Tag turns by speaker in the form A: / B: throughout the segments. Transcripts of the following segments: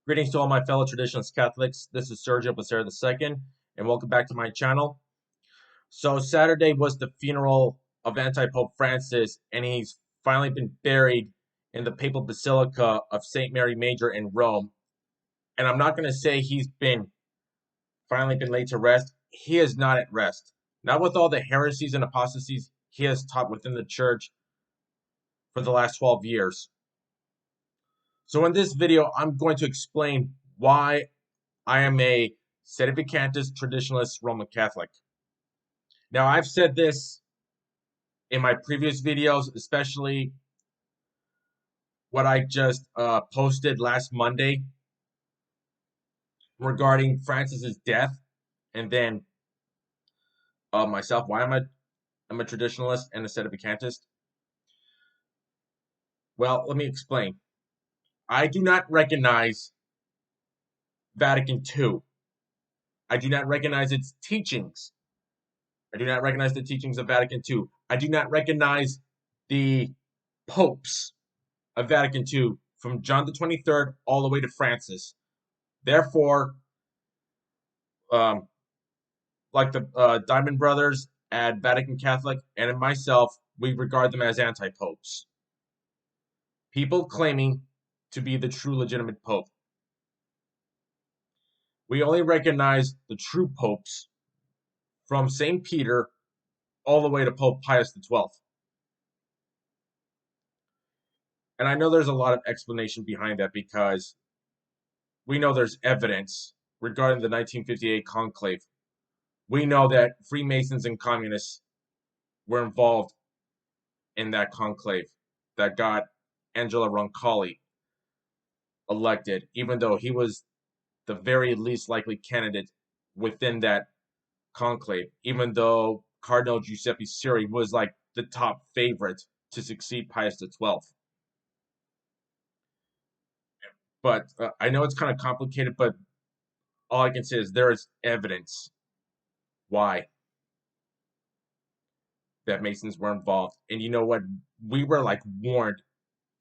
A: Greetings to all my fellow traditionalist Catholics. This is Sergio Becerra II, and welcome back to my channel. So Saturday was the funeral of anti-Pope Francis, and he's finally been buried in the Papal Basilica of St. Mary Major in Rome. And I'm not going to say he's finally been laid to rest. He is not at rest. Not with all the heresies and apostasies he has taught within the church for the last 12 years. So in this video, I'm going to explain why I am a Sedevacantist traditionalist Roman Catholic. Now, I've said this in my previous videos, especially what I just posted last Monday regarding Francis's death, and then myself, why I'm a traditionalist and a Sedevacantist. Well, let me explain. I do not recognize Vatican II. I do not recognize its teachings. I do not recognize the teachings of Vatican II. I do not recognize the popes of Vatican II from John the 23rd all the way to Francis. Therefore, like the Diamond Brothers at Vatican Catholic and myself, we regard them as anti-popes. People claiming to be the true legitimate pope. We only recognize the true popes from St. Peter all the way to Pope Pius XII. And I know there's a lot of explanation behind that because we know there's evidence regarding the 1958 conclave. We know that Freemasons and communists were involved in that conclave that got Angelo Roncalli elected, even though he was the very least likely candidate within that conclave, even though Cardinal Giuseppe Siri was like the top favorite to succeed Pius XII. But I know it's kind of complicated, but all I can say is there is evidence why that Masons were involved. And you know what? We were like warned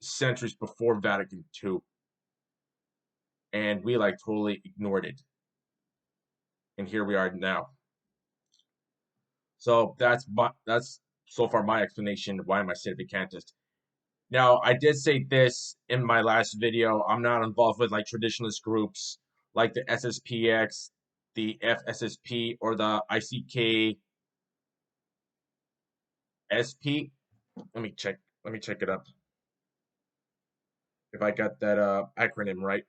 A: centuries before Vatican II. And we like totally ignored it. And here we are now. So that's so far my explanation why I'm a Sedevacantist. Now, I did say this in my last video. I'm not involved with like traditionalist groups like the SSPX, the FSSP, or the ICKSP. Let me check. Let me check it up. If I got that acronym right.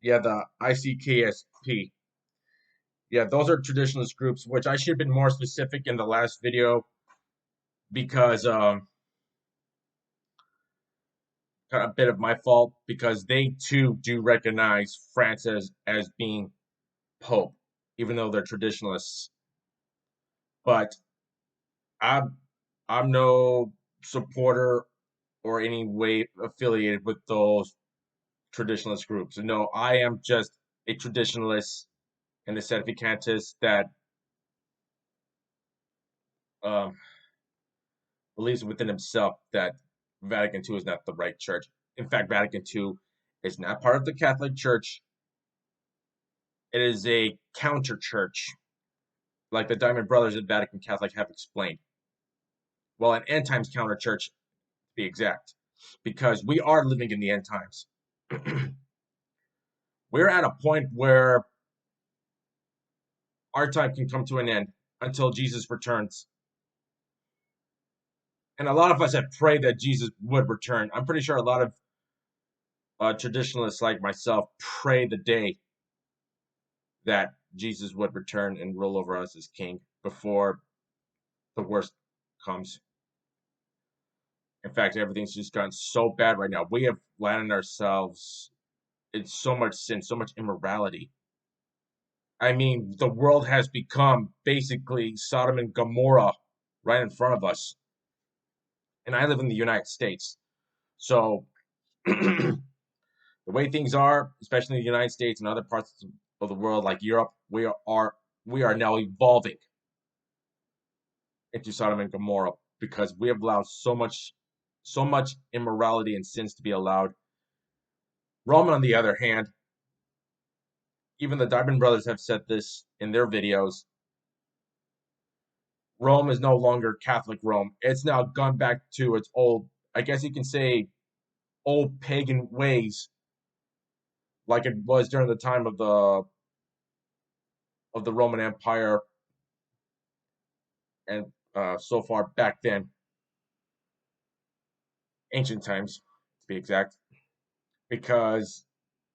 A: Yeah, the ICKSP. Yeah, those are traditionalist groups, which I should have been more specific in the last video because kind of a bit of my fault because they too do recognize Francis as being Pope, even though they're traditionalists. But I'm I'm no supporter or any way affiliated with those traditionalist groups. No, I am just a traditionalist and a sedevacantist that um, believes within himself that Vatican II is not the right church. In fact, Vatican II is not part of the Catholic Church. It is a counter church, like the Diamond Brothers at Vatican Catholic have explained. Well, an end times counter church, to be exact, because we are living in the end times. We're at a point where our time can come to an end until Jesus returns. And a lot of us have prayed that Jesus would return. I'm pretty sure a lot of traditionalists like myself pray the day that Jesus would return and rule over us as king before the worst comes. In fact, everything's just gotten so bad right now. We have landed ourselves in so much sin, so much immorality. I mean, the world has become basically Sodom and Gomorrah right in front of us. And I live in the United States. So the way things are, especially in the United States and other parts of the world like Europe, we are we are now evolving into Sodom and Gomorrah because we have allowed so much immorality and sins to be allowed. Rome, on the other hand, even the Diamond Brothers have said this in their videos. Rome is no longer Catholic Rome. It's now gone back to its old, I guess you can say, old pagan ways, like it was during the time of the Roman Empire, and so far back then, ancient times, to be exact, because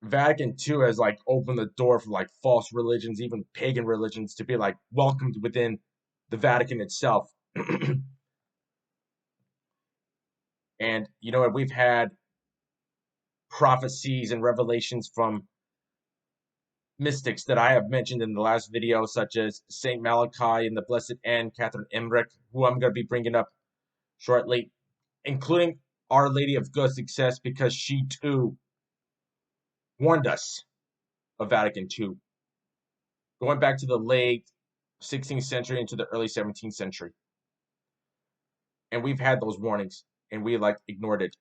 A: Vatican II has like opened the door for like false religions, even pagan religions, to be like welcomed within the Vatican itself. And you know what? We've had prophecies and revelations from mystics that I have mentioned in the last video, such as Saint Malachi and the Blessed Anne Catherine Emmerich, who I'm going to be bringing up shortly, including Our Lady of Good Success, because she too warned us of Vatican II, going back to the late 16th century into the early 17th century. And we've had those warnings, and we like ignored it.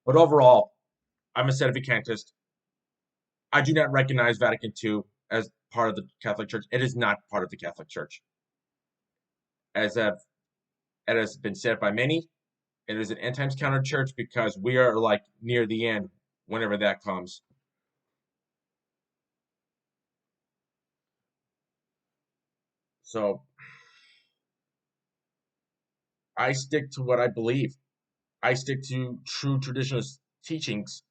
A: But overall, I'm a Sedevacantist. I do not recognize Vatican II as part of the Catholic Church. It is not part of the Catholic Church. As it has been said by many, it is an end times counter church because we are like near the end whenever that comes. So I stick to what I believe. I stick to true traditionalist teachings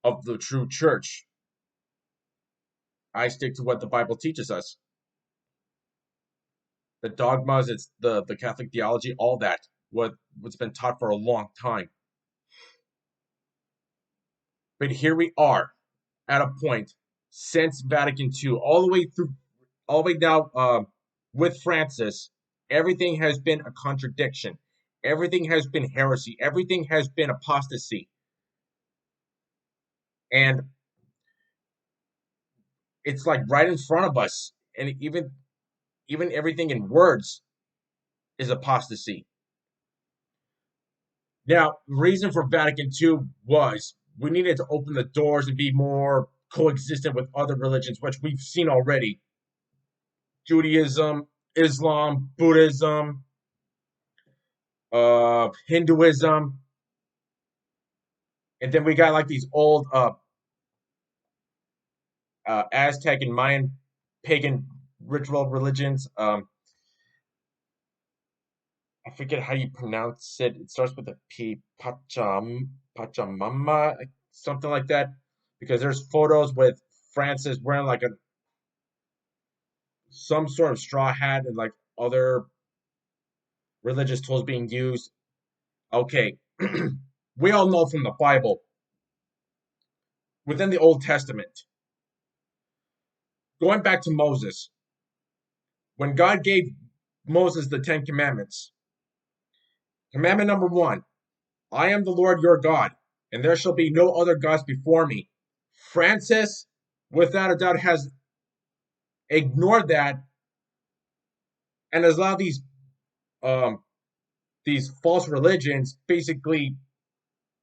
A: of the true church. I stick to what the Bible teaches us. The dogmas, it's the Catholic theology, all that, what's been taught for a long time. But here we are at a point since Vatican II, all the way now with Francis, everything has been a contradiction. Everything has been heresy. Everything has been apostasy. And it's like right in front of us. And even everything in words is apostasy. Now, the reason for Vatican II was we needed to open the doors and be more coexistent with other religions, which we've seen already. Judaism, Islam, Buddhism, Hinduism, and then we got like these old Aztec and Mayan pagan ritual religions. I forget how you pronounce it. It starts with a P, Pachamama, something like that. Because there's photos with Francis wearing like a some sort of straw hat and like other religious tools being used. Okay, we all know from the Bible, within the Old Testament, going back to Moses, when God gave Moses the Ten Commandments, commandment number one, I am the Lord your God, and there shall be no other gods before me. Francis, without a doubt, has ignored that and has allowed um, these false religions, basically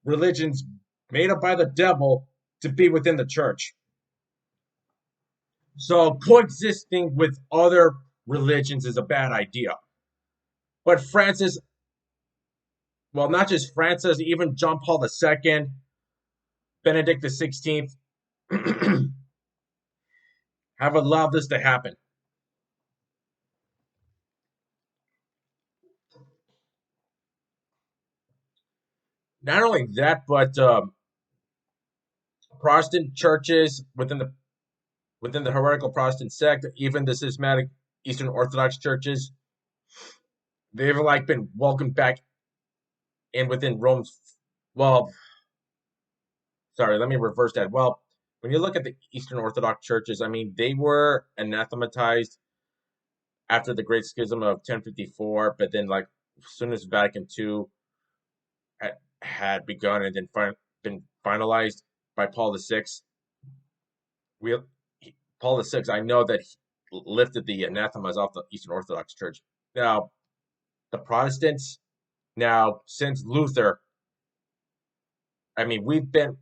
A: religions made up by the devil, to be within the church. So coexisting with other religions is a bad idea. But Francis, well, not just Francis, even John Paul II, Benedict XVI, have allowed this to happen. Not only that, but Protestant churches within the heretical Protestant sect, even the systematic Eastern Orthodox churches, they've like been welcomed back in within Rome's. Well, sorry, let me reverse that. Well, when you look at the Eastern Orthodox churches, I mean, they were anathematized after the Great Schism of 1054, but then like as soon as Vatican II had begun and then been finalized by Paul VI, we Paul VI, I know that he lifted the anathemas off the Eastern Orthodox Church. Now, the Protestants, now since Luther, I mean, we've been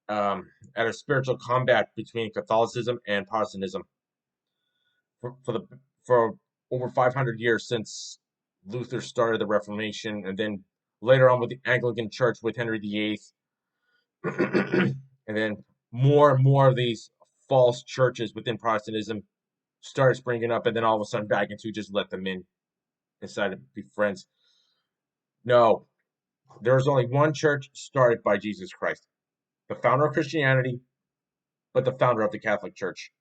A: at a spiritual combat between Catholicism and Protestantism for for over 500 years since Luther started the Reformation, and then later on with the Anglican Church with Henry VIII, and then more and more of these false churches within Protestantism started springing up, and then all of a sudden Vatican II just let them in, decided to be friends. No, there was only one church started by Jesus Christ, the founder of Christianity, but the founder of the Catholic Church.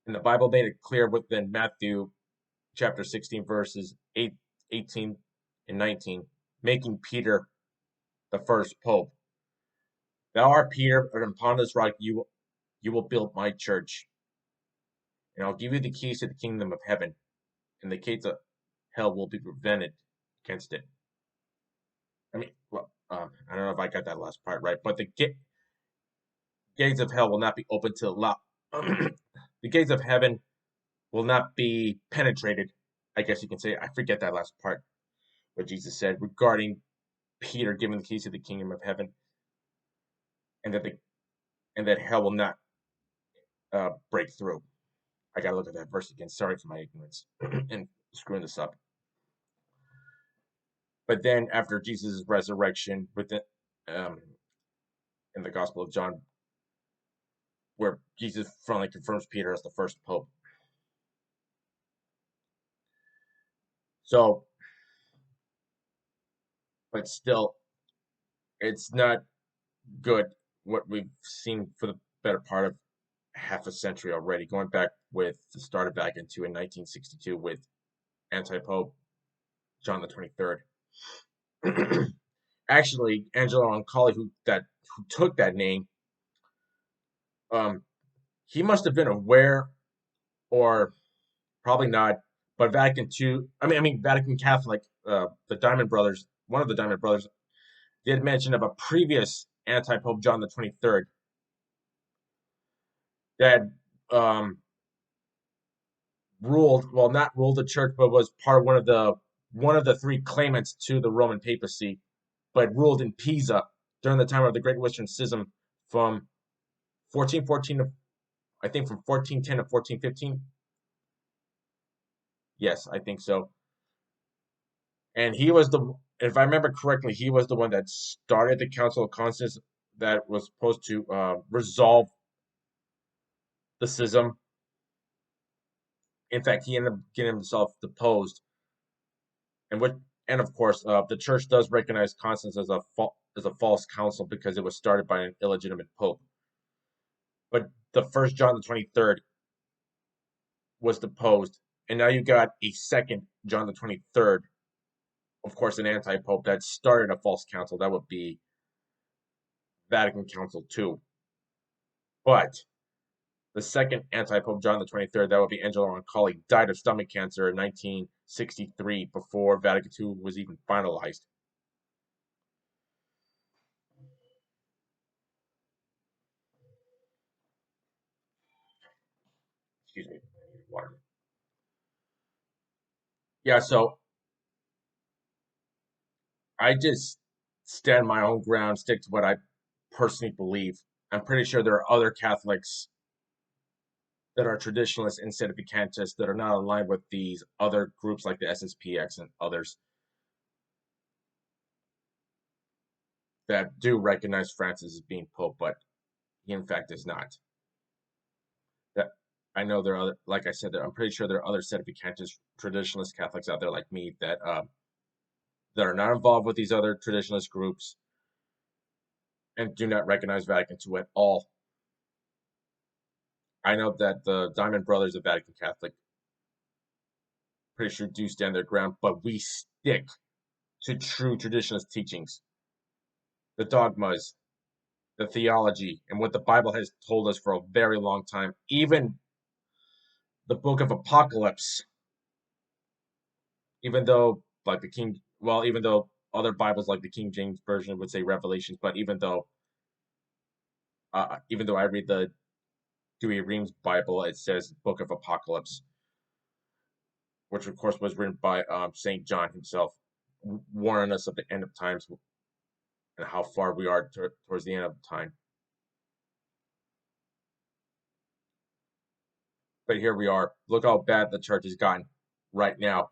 A: And the Bible made it clear within Matthew chapter 16, verses 8, 18 and 19, making Peter the first pope. Thou art Peter, and upon this rock you will build my church, and I'll give you the keys to the kingdom of heaven, and the gates of hell will be prevented against it. I mean, well, I don't know if I got that last part right, but the gates of hell will not be open to allow the gates of heaven will not be penetrated. I guess you can say. I forget that last part. What Jesus said regarding Peter giving the keys to the kingdom of heaven, and that hell will not break through. I gotta look at that verse again. Sorry for my ignorance and screwing this up. But then after Jesus' resurrection, in the Gospel of John, where Jesus finally confirms Peter as the first pope. So, but still, it's not good what we've seen for the better part of half a century already, going back with the start of Vatican II in 1962 with anti-pope John the 23rd. Actually, Angelo Roncalli, who took that name, he must have been aware, or probably not, but Vatican II, I mean Vatican Catholic, the Diamond Brothers, one of the Diamond Brothers, did mention of a previous anti-pope John the 23rd that um, not ruled the church, but was part of one of the three claimants to the Roman papacy, but ruled in Pisa during the time of the Great Western Schism from 1414 to, I think, from 1410 to 1415. Yes, I think so. And he was if I remember correctly, he was the one that started the Council of Constance that was supposed to resolve the schism. In fact, he ended up getting himself deposed, and of course, the church does recognize Constance as a false council because it was started by an illegitimate pope. But the first John the 23rd was deposed, and now you got a second John the 23rd, of course, an anti-pope that started a false council. That would be Vatican Council II. But the second anti-pope John the 23rd, that would be Angelo Roncalli, died of stomach cancer in 1963 before Vatican II was even finalized. Excuse me, I need water. Yeah, so I just stand my own ground, stick to what I personally believe. I'm pretty sure there are other Catholics that are traditionalists and Sedevacantists that are not aligned with these other groups like the SSPX and others that do recognize Francis as being Pope, but he in fact is not. That I know there are other, like I said, I'm pretty sure there are other Sedevacantist traditionalist Catholics out there like me that are not involved with these other traditionalist groups and do not recognize Vatican II at all. I know that the Diamond Brothers of Vatican Catholic pretty sure do stand their ground, but we stick to true traditionalist teachings, the dogmas, the theology, and what the Bible has told us for a very long time. Even the book of Apocalypse, even though like even though other Bibles like the King James Version would say Revelations, but even though Even though I read the Dewey Reams Bible, it says Book of Apocalypse, which of course was written by Saint John himself, warning us of the end of times and how far we are towards the end of time. But here we are. Look how bad the church has gotten right now.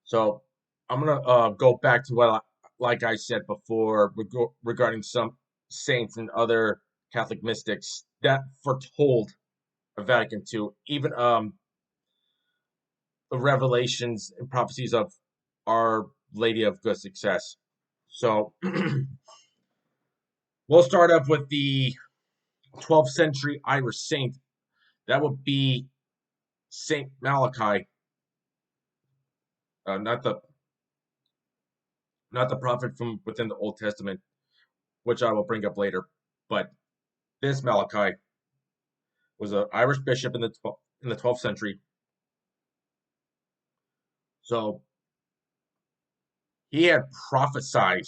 A: So I'm gonna go back to like I said before, regarding some saints and other Catholic mystics that foretold of Vatican II, even the revelations and prophecies of Our Lady of Good Success. So we'll start off with the 12th century Irish saint. That would be Saint Malachi, not the prophet from within the Old Testament, which I will bring up later. But this Malachi was an Irish bishop in the 12th century. So he had prophesied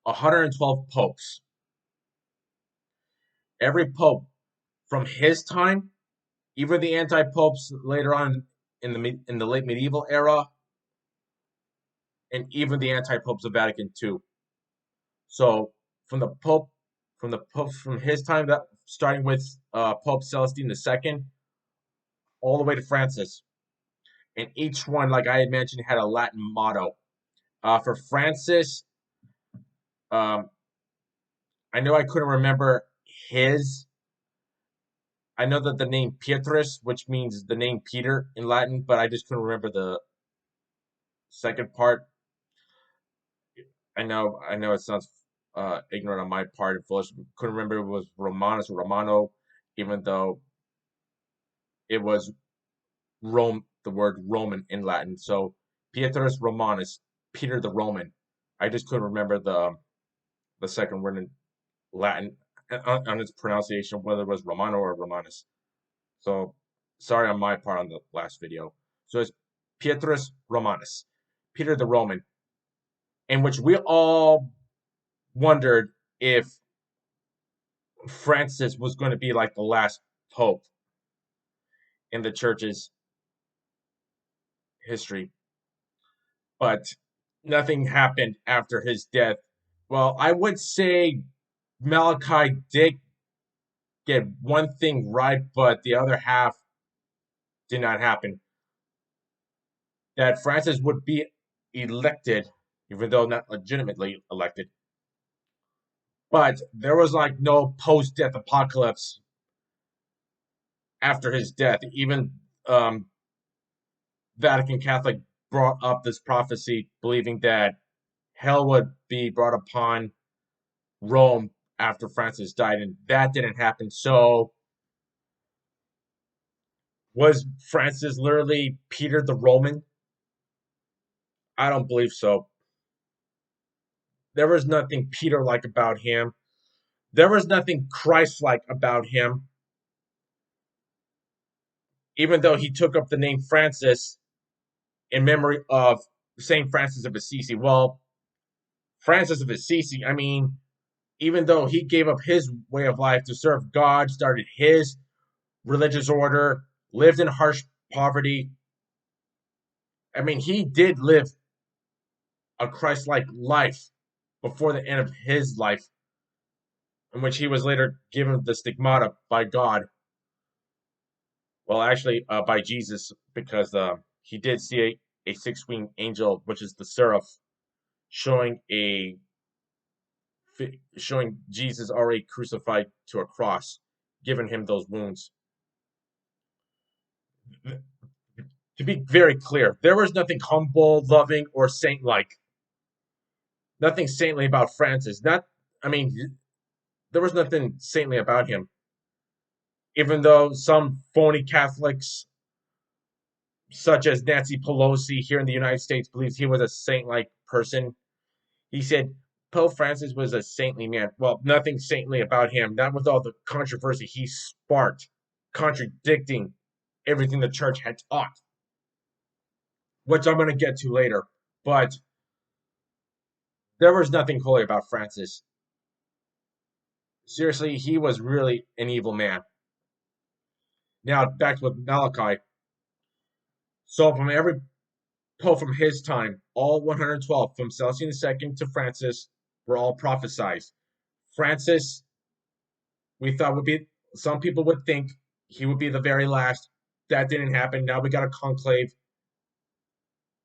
A: 112 popes. Every pope from his time, even the anti-popes later on in the late medieval era, and even the anti-popes of Vatican II. So from the popes from his time, that starting with Pope Celestine II, all the way to Francis, and each one, like I had mentioned, had a Latin motto. For Francis, um, I know I couldn't remember his. I know that the name Petrus, which means the name Peter in Latin, but I just couldn't remember the second part. I know it sounds ignorant on my part and foolish. Couldn't remember if it was Romanus or Romano, even though it was Rome, the word Roman in Latin. So Pietrus Romanus, Peter the Roman. I just couldn't remember the second word in Latin on its pronunciation, whether it was Romano or Romanus. So sorry on my part on the last video. So it's Pietrus Romanus, Peter the Roman, in which we all wondered if Francis was going to be like the last pope in the church's history. But nothing happened after his death. Well, I would say Malachi did get one thing right, but the other half did not happen. That Francis would be elected, even though not legitimately elected. But there was like no post death apocalypse after his death. Even Vatican Catholic brought up this prophecy, believing that hell would be brought upon Rome after Francis died, and that didn't happen. So, was Francis literally Peter the Roman? I don't believe so. There was nothing Peter like about him. There was nothing Christ like about him. Even though he took up the name Francis in memory of Saint Francis of Assisi. Well, Francis of Assisi, I mean, even though he gave up his way of life to serve God, started his religious order, lived in harsh poverty, I mean, he did live a Christ like life before the end of his life, in which he was later given the stigmata by God. Well, actually, by Jesus, because he did see a six-winged angel, which is the seraph, showing showing Jesus already crucified to a cross, giving him those wounds. To be very clear, there was nothing humble, loving, or saint-like. Nothing saintly about Francis. Not, I mean, there was nothing saintly about him. Even though some phony Catholics, such as Nancy Pelosi here in the United States, believes he was a saint-like person, he said Pope Francis was a saintly man. Well, nothing saintly about him. Not with all the controversy he sparked, contradicting everything the church had taught, which I'm going to get to later. But there was nothing holy about Francis. Seriously, he was really an evil man. Now back to Malachi. So from every pope from his time, all 112, from Celestine II to Francis, were all prophesied. Francis, we thought would be, some people would think he would be the very last. That didn't happen. Now we got a conclave,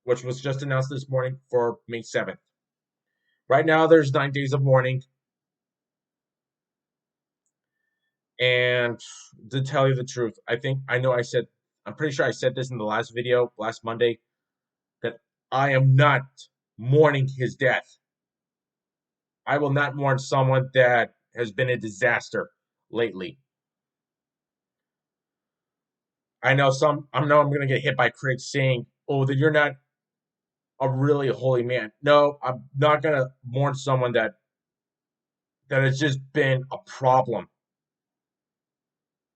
A: which was just announced this morning for May 7th. Right now, there's 9 days of mourning. And to tell you the truth, I'm pretty sure I said this in the last video, last Monday, that I am not mourning his death. I will not mourn someone that has been a disaster lately. I know I'm gonna get hit by critics saying, "Oh, that you're not a really holy man." No, I'm not gonna mourn someone that has just been a problem,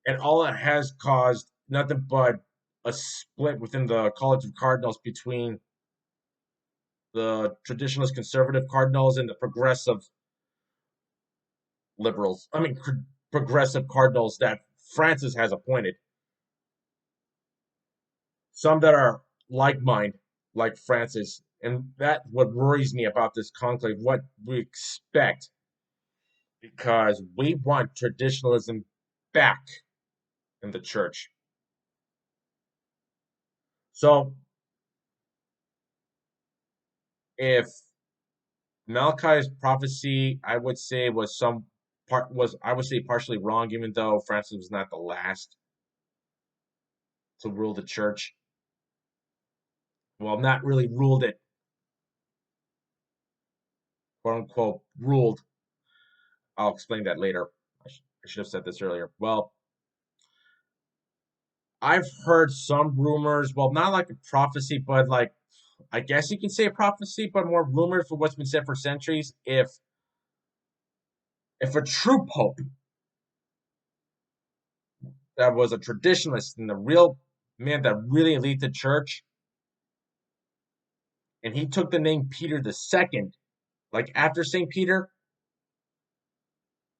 A: and all it has caused nothing but a split within the College of Cardinals between the traditionalist conservative cardinals and the progressive liberals. I mean, progressive cardinals that Francis has appointed. Some that are like mind, like Francis, and that what worries me about this conclave. What we expect, because we want traditionalism back in the church. So if Malachi's prophecy, I would say, I would say partially wrong, even though Francis was not the last to rule the church. Well, not really ruled it, quote unquote, ruled. I'll explain that later. I should have said this earlier. Well, I've heard some rumors, well, not like a prophecy, but like, I guess you can say a prophecy, but more rumors for what's been said for centuries. If a true pope that was a traditionalist and the real man that really lead the church, and he took the name Peter the Second, like after Saint Peter,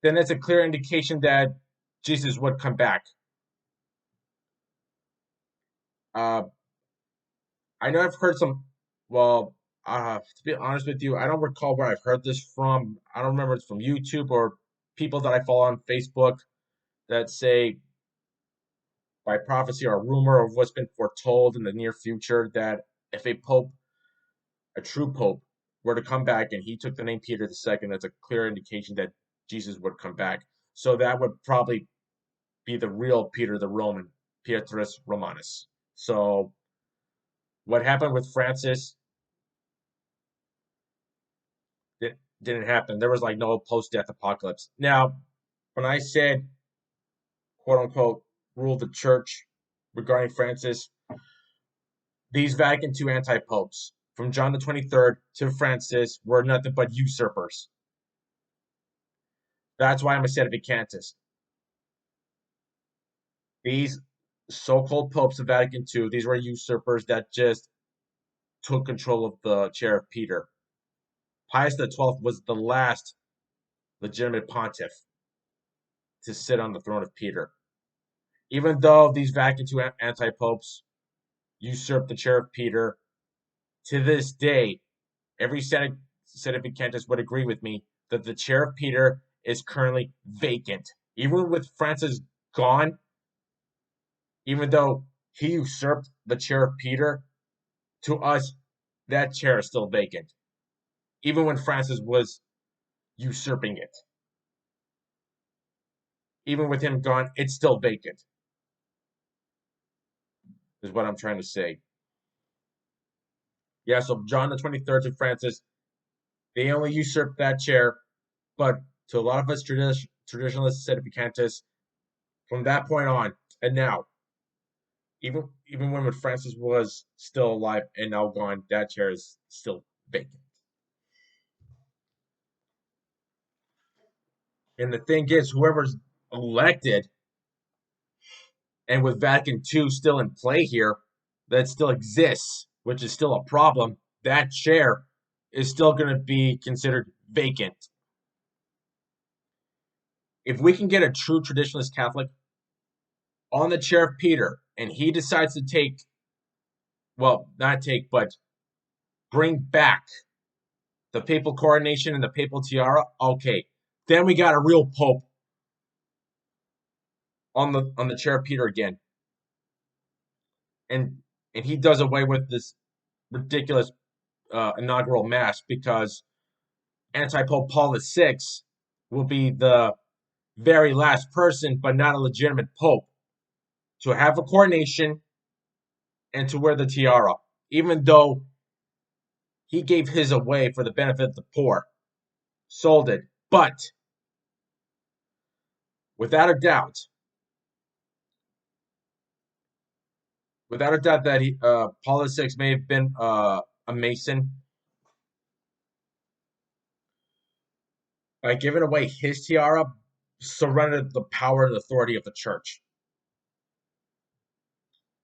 A: then that's a clear indication that Jesus would come back. Uh, I know I've heard some. Well, to be honest with you, I don't recall where I've heard this from. I don't remember if it's from YouTube or people that I follow on Facebook that say by prophecy or rumor of what's been foretold in the near future that if a pope, a true pope, were to come back and he took the name Peter II, that's a clear indication that Jesus would come back. So that would probably be the real Peter the Roman, Pietrus Romanus. So what happened with Francis didn't happen. There was like no post-death apocalypse. Now, when I said quote unquote rule the church regarding Francis, these Vatican II anti-popes, from John the 23rd to Francis, were nothing but usurpers. That's why I'm a Sedevacantist. These so-called popes of Vatican II, these were usurpers that just took control of the chair of Peter. Pius XII was the last legitimate pontiff to sit on the throne of Peter. Even though these Vatican II anti-popes usurped the chair of Peter, to this day, every Sedevacantist would agree with me that the chair of Peter is currently vacant. Even with Francis gone, even though he usurped the chair of Peter, to us, that chair is still vacant. Even when Francis was usurping it. Even with him gone, it's still vacant, is what I'm trying to say. Yeah, so John the 23rd to Francis, they only usurped that chair, but to a lot of us traditionalists, Sedevacantists, from that point on, and now, even when Francis was still alive and now gone, that chair is still vacant. And the thing is, whoever's elected, and with Vatican II still in play here, that still exists, which is still a problem, that chair is still going to be considered vacant. If we can get a true traditionalist Catholic on the chair of Peter, and he decides to take, well, not take, but bring back the papal coronation and the papal tiara, okay, then we got a real pope on the chair of Peter again, and he does away with this ridiculous inaugural mass, because anti-pope Paul VI will be the very last person, but not a legitimate pope, to have a coronation and to wear the tiara, even though he gave his away for the benefit of the poor, sold it. But without a doubt, that Paul VI may have been a Mason, by giving away his tiara, surrendered the power and authority of the church.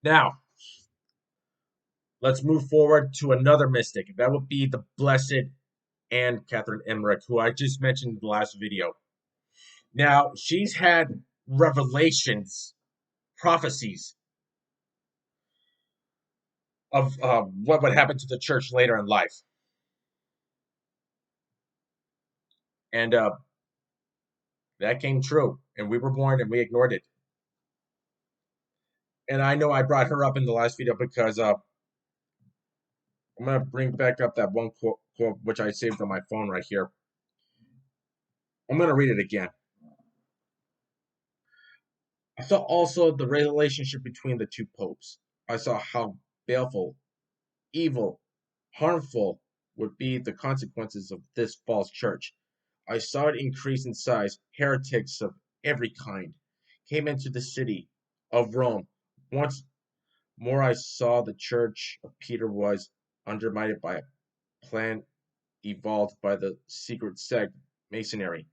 A: Now, let's move forward to another mystic. That would be the Blessed Anne Catherine Emmerich, who I just mentioned in the last video. Now, she's had revelations, prophecies of what would happen to the church later in life. And that came true. And we were born and we ignored it. And I know I brought her up in the last video because I'm going to bring back up that one quote, which I saved on my phone right here. I'm going to read it again. I saw also the relationship between the two popes. I saw how baleful, evil, harmful would be the consequences of this false church. I saw it increase in size. Heretics of every kind came into the city of Rome. Once more I saw the church of Peter was undermined by a plan evolved by the secret sect Masonry,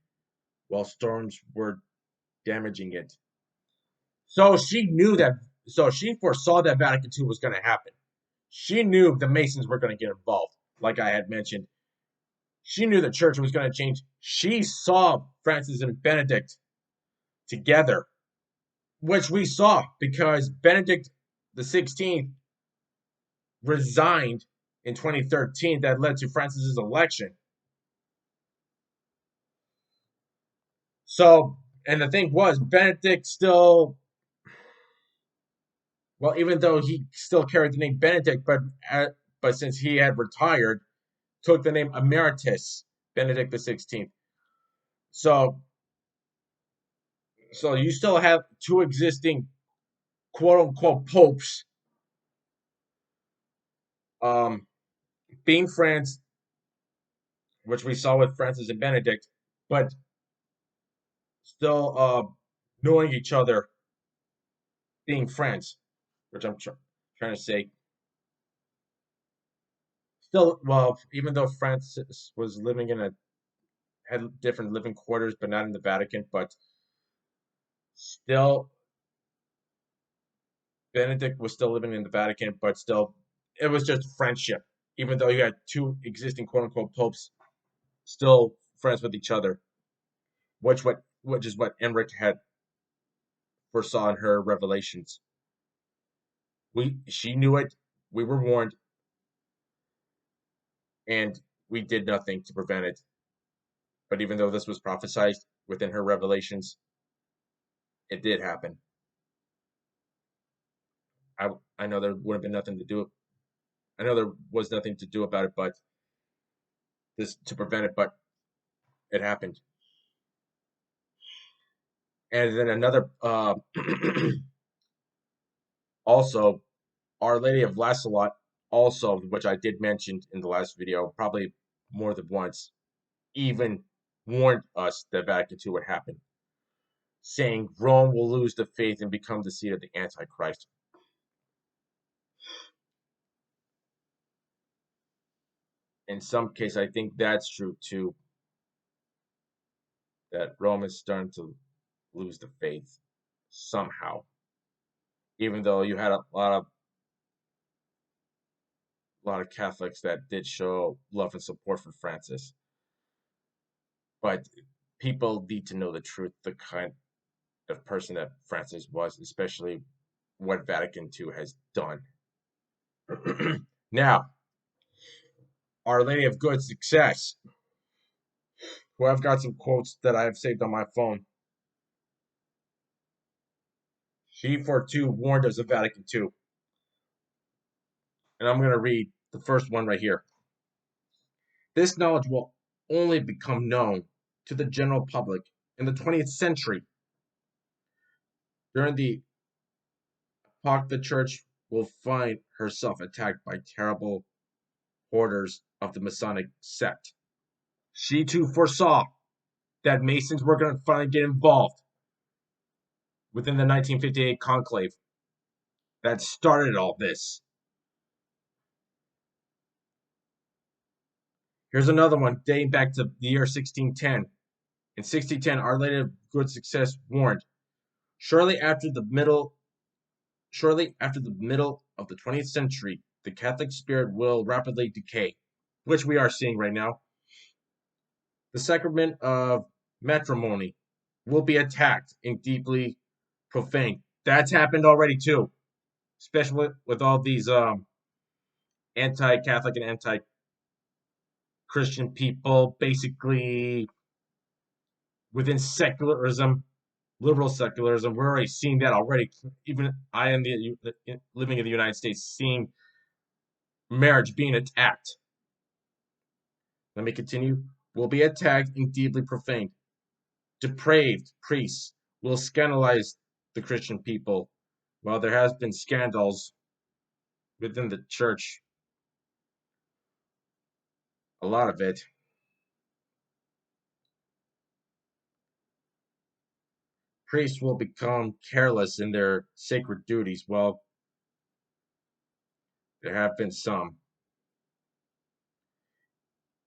A: while storms were damaging it. So she knew that. So she foresaw that Vatican II was going to happen. She knew the Masons were going to get involved, like I had mentioned. She knew the church was going to change. She saw Francis and Benedict together, which we saw because Benedict the 16th resigned in 2013. That led to Francis's election. So, and the thing was, Benedict still, well, even though he still carried the name Benedict, but since he had retired, took the name Emeritus Benedict the 16th. So, you still have two existing quote unquote popes, being friends, which we saw with Francis and Benedict, but still knowing each other, being friends, which I'm trying to say. Still, well, even though Francis was living had different living quarters, but not in the Vatican, but still, Benedict was still living in the Vatican, but still, it was just friendship. Even though you had two existing quote unquote popes, still friends with each other, which is what Emmerich had foresaw in her revelations. She knew it, we were warned, and we did nothing to prevent it. But even though this was prophesied within her revelations, it did happen. I know there would have been nothing to do. I know there was nothing to do about it, but this to prevent it, but it happened. And then another, also, Our Lady of Lancelot, also, which I did mention in the last video, probably more than once, even warned us that Vatican II would happen, saying Rome will lose the faith and become the seat of the Antichrist. In some case, I think that's true too, that Rome is starting to lose the faith somehow. Even though you had a lot of Catholics that did show love and support for Francis, but people need to know the truth, the kind of person that Francis was, especially what Vatican II has done. Now, Our Lady of Good Success, who I've got some quotes that I have saved on my phone. She for too warned us of Vatican II. And I'm going to read the first one right here. This knowledge will only become known to the general public in the 20th century. During the epoch, the Church will find herself attacked by terrible orders of the Masonic sect. She too foresaw that Masons were going to finally get involved within the 1958 conclave that started all this. Here's another one dating back to the year 1610. In 1610, Our Lady of Good Success warned, shortly after the middle of the 20th century, the Catholic spirit will rapidly decay, which we are seeing right now. The sacrament of matrimony will be attacked and deeply profaned. That's happened already too, especially with all these anti-Catholic and anti-Christian people, basically within secularism, liberal secularism. We're already seeing that already. Even I am living in the United States, seeing marriage being attacked. Let me continue. Will be attacked and deeply profaned. Depraved priests will scandalize the Christian people. Well, there has been scandals within the church, a lot of it. Priests will become careless in their sacred duties. Well, there have been some.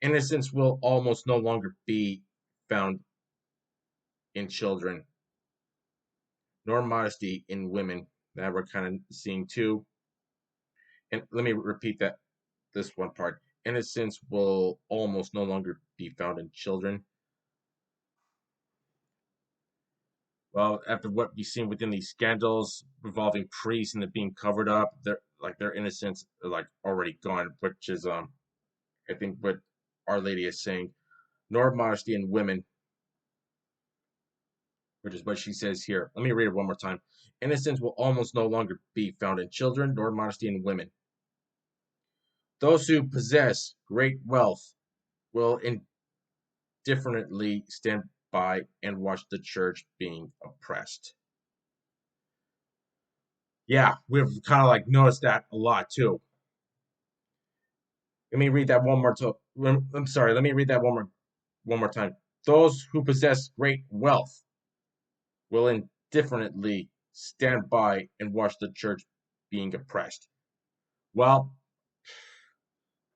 A: Innocence will almost no longer be found in children, nor modesty in women. That we're kind of seeing too. And let me repeat this one part. Innocence will almost no longer be found in children. Well, after what we've seen within these scandals involving priests and it being covered up, their innocence are already gone, which is I think what Our Lady is saying. Nor modesty in women, which is what she says here. Let me read it one more time. Innocence will almost no longer be found in children, nor modesty in women. Those who possess great wealth will indifferently stand by and watch the church being oppressed. Yeah, we've kind of noticed that a lot too. Let me read that one more time. I'm sorry. Let me read that one more time. Those who possess great wealth will indifferently stand by and watch the church being oppressed. Well,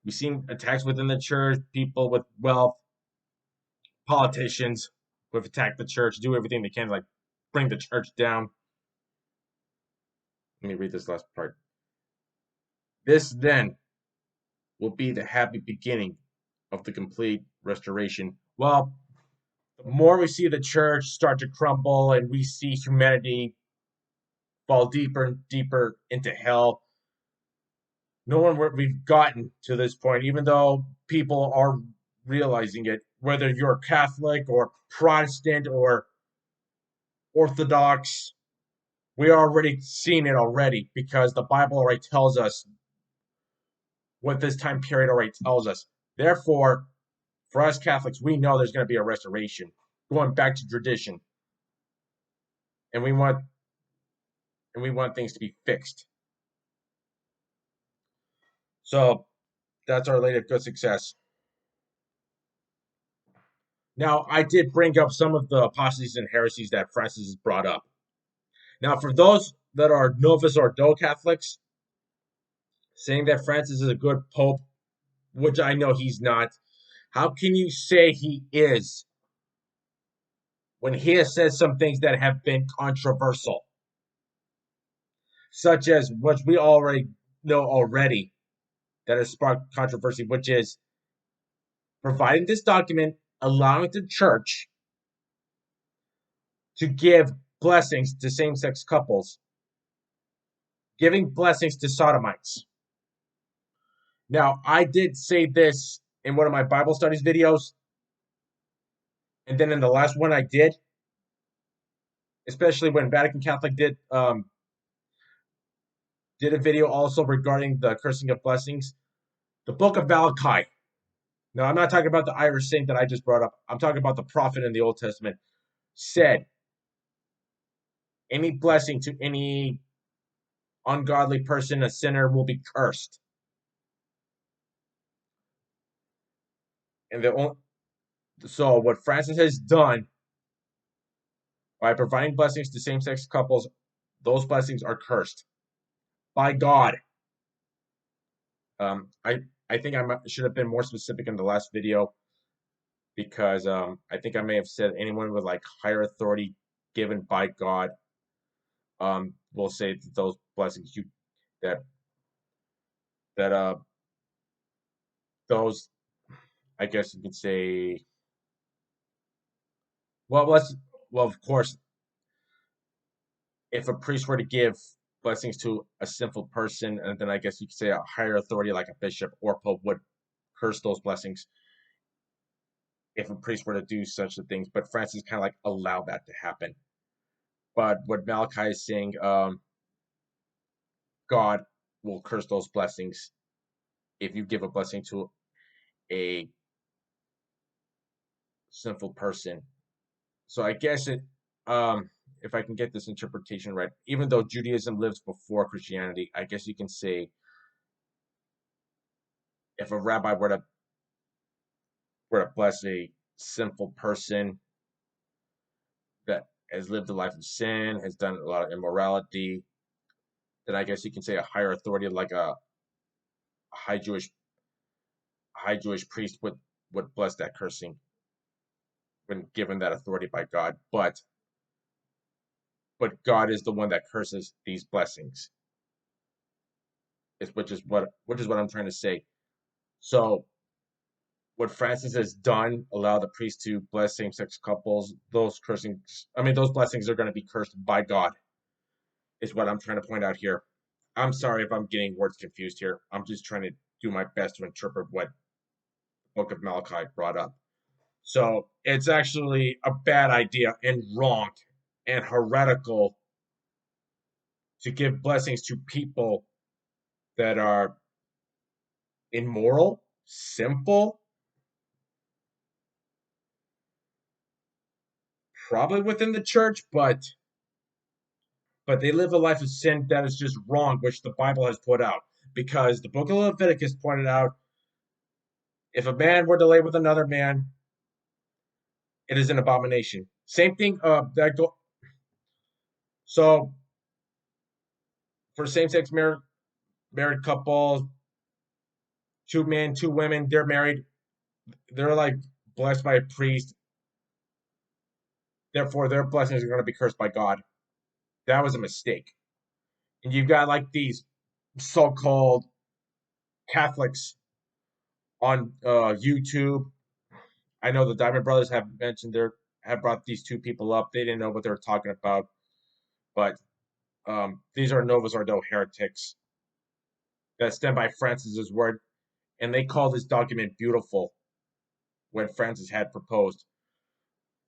A: we've seen attacks within the church, people with wealth, politicians who have attacked the church, do everything they can to bring the church down. Let me read this last part. This then will be the happy beginning of the complete restoration. Well, the more we see the church start to crumble and we see humanity fall deeper and deeper into hell, knowing where we've gotten to this point, even though people are realizing it, whether you're Catholic or Protestant or Orthodox, we are already seeing it already because the Bible already tells us what this time period already tells us. Therefore, for us Catholics, we know there's going to be a restoration, going back to tradition, and we want things to be fixed. So that's Our Lady of Good Success. Now, I did bring up some of the apostasy and heresies that Francis has brought up. Now, for those that are Novus Ordo Catholics, saying that Francis is a good pope, which I know he's not, how can you say he is when he has said some things that have been controversial? Such as what we already know already that has sparked controversy, which is providing this document, allowing the church to give blessings to same-sex couples, giving blessings to sodomites. Now, I did say this in one of my Bible studies videos, and then in the last one I did, especially when Vatican Catholic did a video also regarding the cursing of blessings. The book of Malachi. Now, I'm not talking about the Irish saint that I just brought up. I'm talking about the prophet in the Old Testament. Said, any blessing to any ungodly person, a sinner, will be cursed. And so what Francis has done by providing blessings to same-sex couples, those blessings are cursed by God. I think I should have been more specific in the last video, because I think I may have said anyone with like higher authority given by God will say that those blessings that that those, I guess you could say, well let's well of course, if a priest were to give blessings to a sinful person, and then I guess you could say a higher authority like a bishop or pope would curse those blessings if a priest were to do such a things. But Francis kind of like allowed that to happen. But what Malachi is saying, God will curse those blessings if you give a blessing to a sinful person. So I guess if I can get this interpretation right, even though Judaism lives before Christianity, I guess you can say if a rabbi were to bless a sinful person that has lived a life of sin, has done a lot of immorality, then I guess you can say a higher authority like a high Jewish priest would bless that cursing when given that authority by God. But God is the one that curses these blessings. Which is what I'm trying to say. So what Francis has done, allow the priest to bless same-sex couples, those blessings are going to be cursed by God, is what I'm trying to point out here. I'm sorry if I'm getting words confused here. I'm just trying to do my best to interpret what the Book of Malachi brought up. So it's actually a bad idea and wrong and heretical to give blessings to people that are immoral, simple, probably within the church, but they live a life of sin that is just wrong, which the Bible has put out. Because the book of Leviticus pointed out, if a man were to lay with another man, it is an abomination. Same thing. So for same-sex married couples, two men, two women, they're married, they're like blessed by a priest. Therefore, their blessings are going to be cursed by God. That was a mistake. And you've got like these so-called Catholics on YouTube. I know the Diamond Brothers have brought these two people up. They didn't know what they were talking about, but these are Novus Ordo heretics that stand by Francis's word, and they call this document beautiful when Francis had proposed.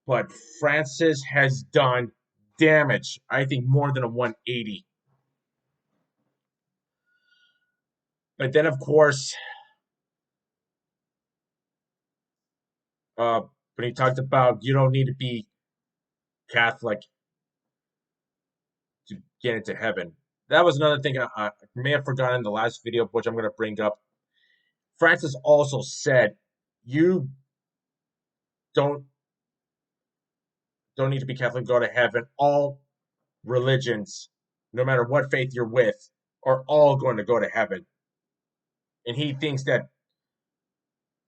A: But Francis has done damage, I think, more than a 180. But then, of course, uh, when he talked about you don't need to be Catholic to get into heaven, that was another thing I may have forgotten in the last video, which I'm going to bring up. Francis also said you don't don't need to be Catholic to go to heaven. All religions, no matter what faith you're with, are all going to go to heaven. And he thinks that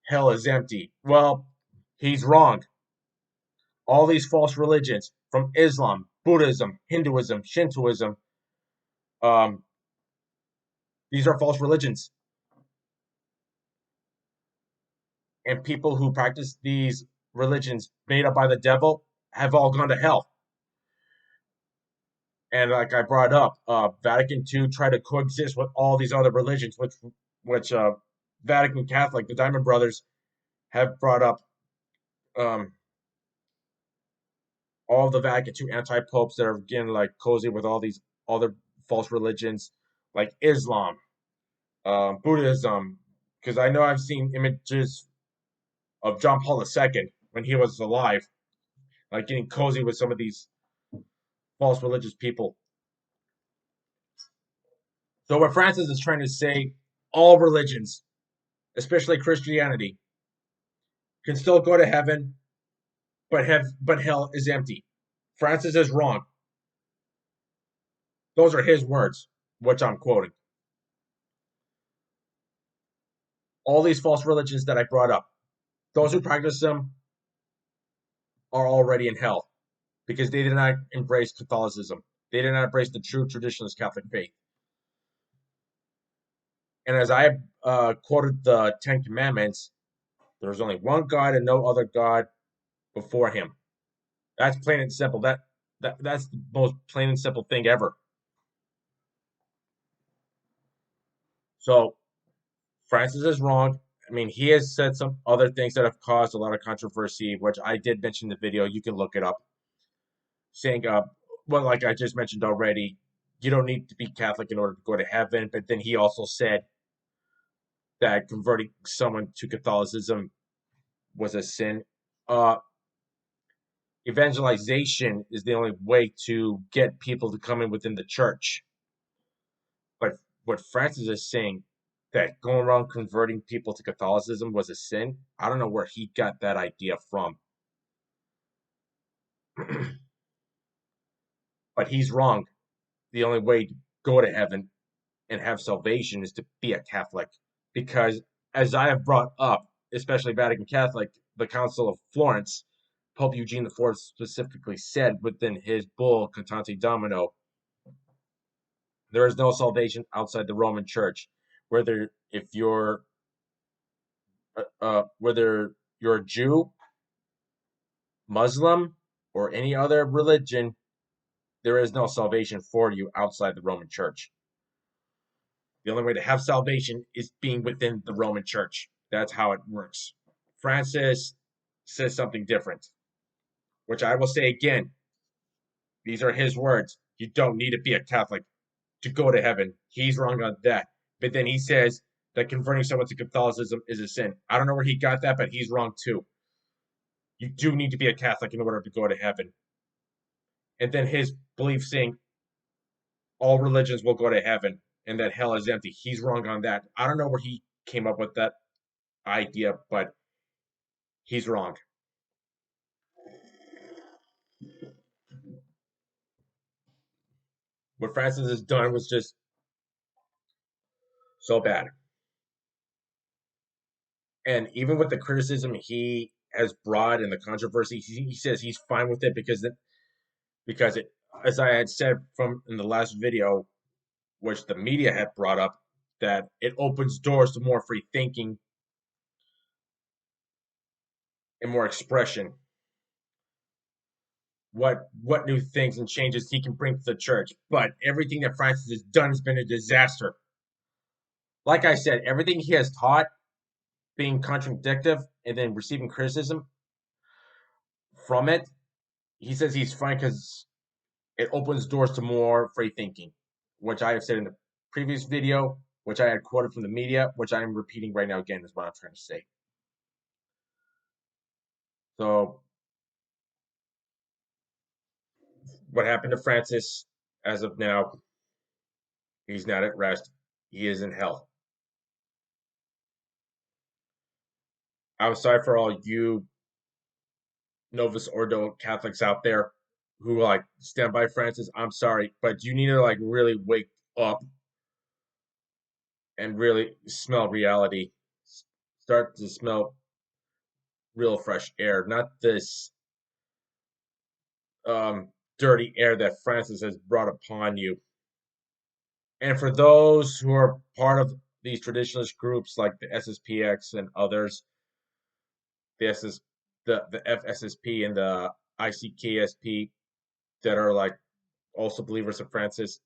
A: hell is empty. Well, he's wrong. All these false religions, from Islam, Buddhism, Hinduism, Shintoism, um, these are false religions. And people who practice these religions made up by the devil have all gone to hell. And like I brought up, Vatican II tried to coexist with all these other religions, which Vatican Catholic, the Diamond Brothers, have brought up um, all the Vatican II anti-popes that are getting like cozy with all these other false religions, like Islam, Buddhism. Because I know I've seen images of John Paul II when he was alive, like getting cozy with some of these false religious people. So what Francis is trying to say, all religions, especially Christianity, can still go to heaven, but hell is empty. Francis is wrong. Those are his words, which I'm quoting. All these false religions that I brought up, those who practice them are already in hell because they did not embrace Catholicism. They did not embrace the true traditionalist Catholic faith. And as I quoted the Ten Commandments, there is only one God and no other God before Him. That's plain and simple. That's the most plain and simple thing ever. So Francis is wrong. I mean, he has said some other things that have caused a lot of controversy, which I did mention in the video. You can look it up. Saying, well, like I just mentioned already, you don't need to be Catholic in order to go to heaven. But then he also said that converting someone to Catholicism was a sin. Uh, Evangelization is the only way to get people to come in within the church. But what Francis is saying, that going around converting people to Catholicism was a sin, I don't know where he got that idea from. But he's wrong. The only way to go to heaven and have salvation is to be a Catholic. Because, as I have brought up, especially Vatican Catholic, the Council of Florence, Pope Eugene IV specifically said within his bull, Contante Domino, there is no salvation outside the Roman Church. Whether if you're whether you're a Jew, Muslim, or any other religion, there is no salvation for you outside the Roman Church. The only way to have salvation is being within the Roman Church. That's how it works. Francis says something different, which I will say again. These are his words. You don't need to be a Catholic to go to heaven. He's wrong on that. But then he says that converting someone to Catholicism is a sin. I don't know where he got that, but he's wrong too. You do need to be a Catholic in order to go to heaven. And then his belief saying all religions will go to heaven and that hell is empty. He's wrong on that. I don't know where he came up with that idea, but he's wrong. What Francis has done was just so bad. And even with the criticism he has brought and the controversy, he says he's fine with it because it, as I had said from in the last video, which the media had brought up, that it opens doors to more free thinking and more expression. What new things and changes he can bring to the church. But everything that Francis has done has been a disaster. Like I said, everything he has taught being contradictive and then receiving criticism from it, he says he's fine because it opens doors to more free thinking, which I have said in the previous video, which I had quoted from the media, which I am repeating right now again is what I'm trying to say. So what happened to Francis as of now, he's not at rest. He is in hell. I'm sorry for all you Novus Ordo Catholics out there who like stand by Francis. I'm sorry, but you need to like really wake up and really smell reality. Start to smell real fresh air, not this dirty air that Francis has brought upon you. And for those who are part of these traditionalist groups like the SSPX and others, the SS, the FSSP and the ICKSP that are like also believers of Francis.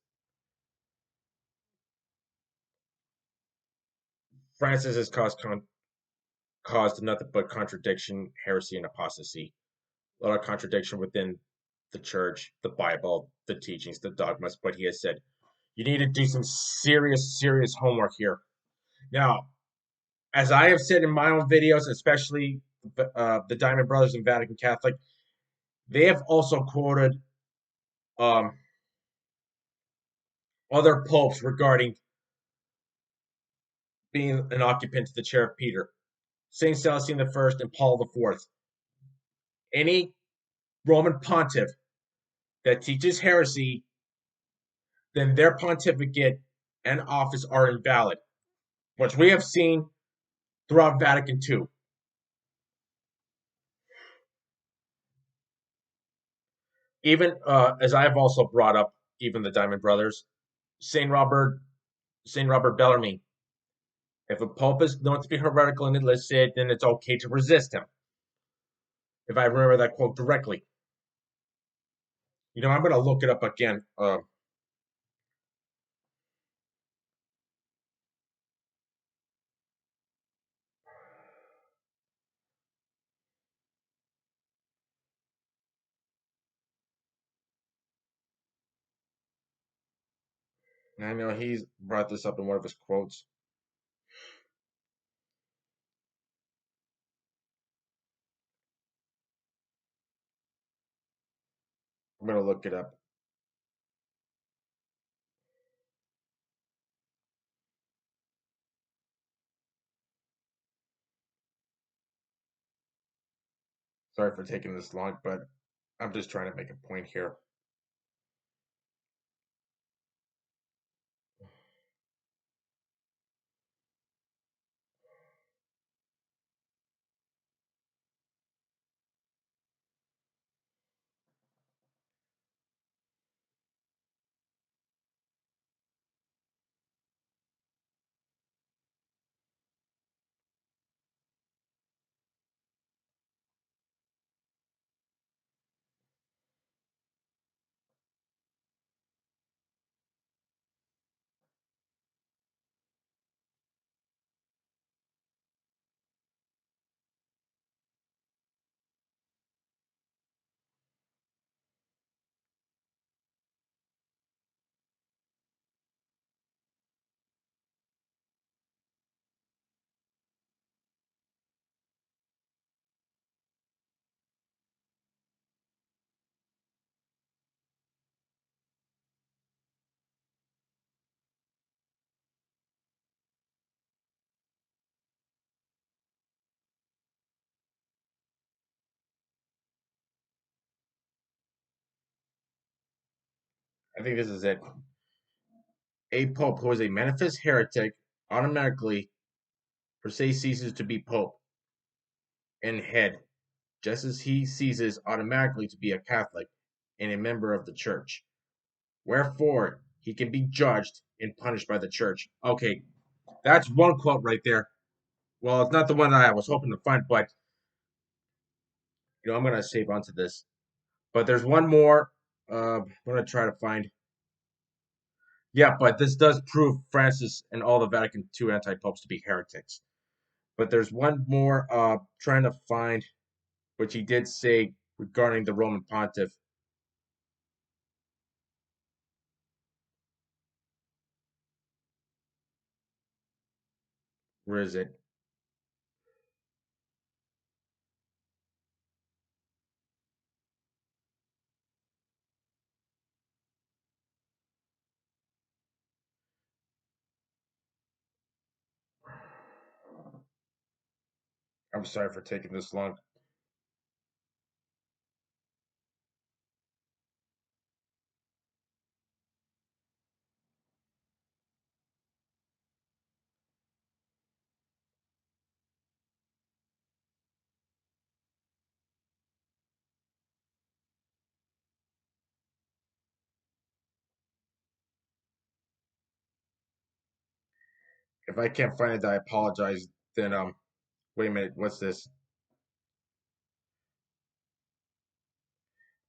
A: Francis has caused nothing but contradiction, heresy, and apostasy. A lot of contradiction within the church, the Bible, the teachings, the dogmas. But he has said, you need to do some serious homework here. Now, as I have said in my own videos, especially the Diamond Brothers and Vatican Catholic, they have also quoted um, other popes regarding being an occupant to the chair of Peter. Saint Celestine the First and Paul the Fourth. Any Roman pontiff that teaches heresy, then their pontificate and office are invalid, which we have seen throughout Vatican II. Even as I have also brought up, even the Diamond Brothers, Saint Robert, Saint Robert Bellarmine. If a pope is known to be heretical and illicit, then it's okay to resist him. If I remember that quote directly, I'm going to look it up again. I know he's brought this up in one of his quotes. I'm going to look it up. Sorry for taking this long, but I'm just trying to make a point here. I think this is it. A pope who is a manifest heretic automatically, per se, ceases to be pope and head, just as he ceases automatically to be a Catholic and a member of the church. Wherefore, he can be judged and punished by the church. Okay, that's one quote right there. Well, it's not the one that I was hoping to find, but I'm going to save onto this. But there's one more. I'm going to try to find. Yeah, but this does prove Francis and all the Vatican II anti-popes to be heretics. But there's one more trying to find, which he did say regarding the Roman pontiff. Where is it? I'm sorry for taking this long. If I can't find it, I apologize. Then wait a minute. What's this?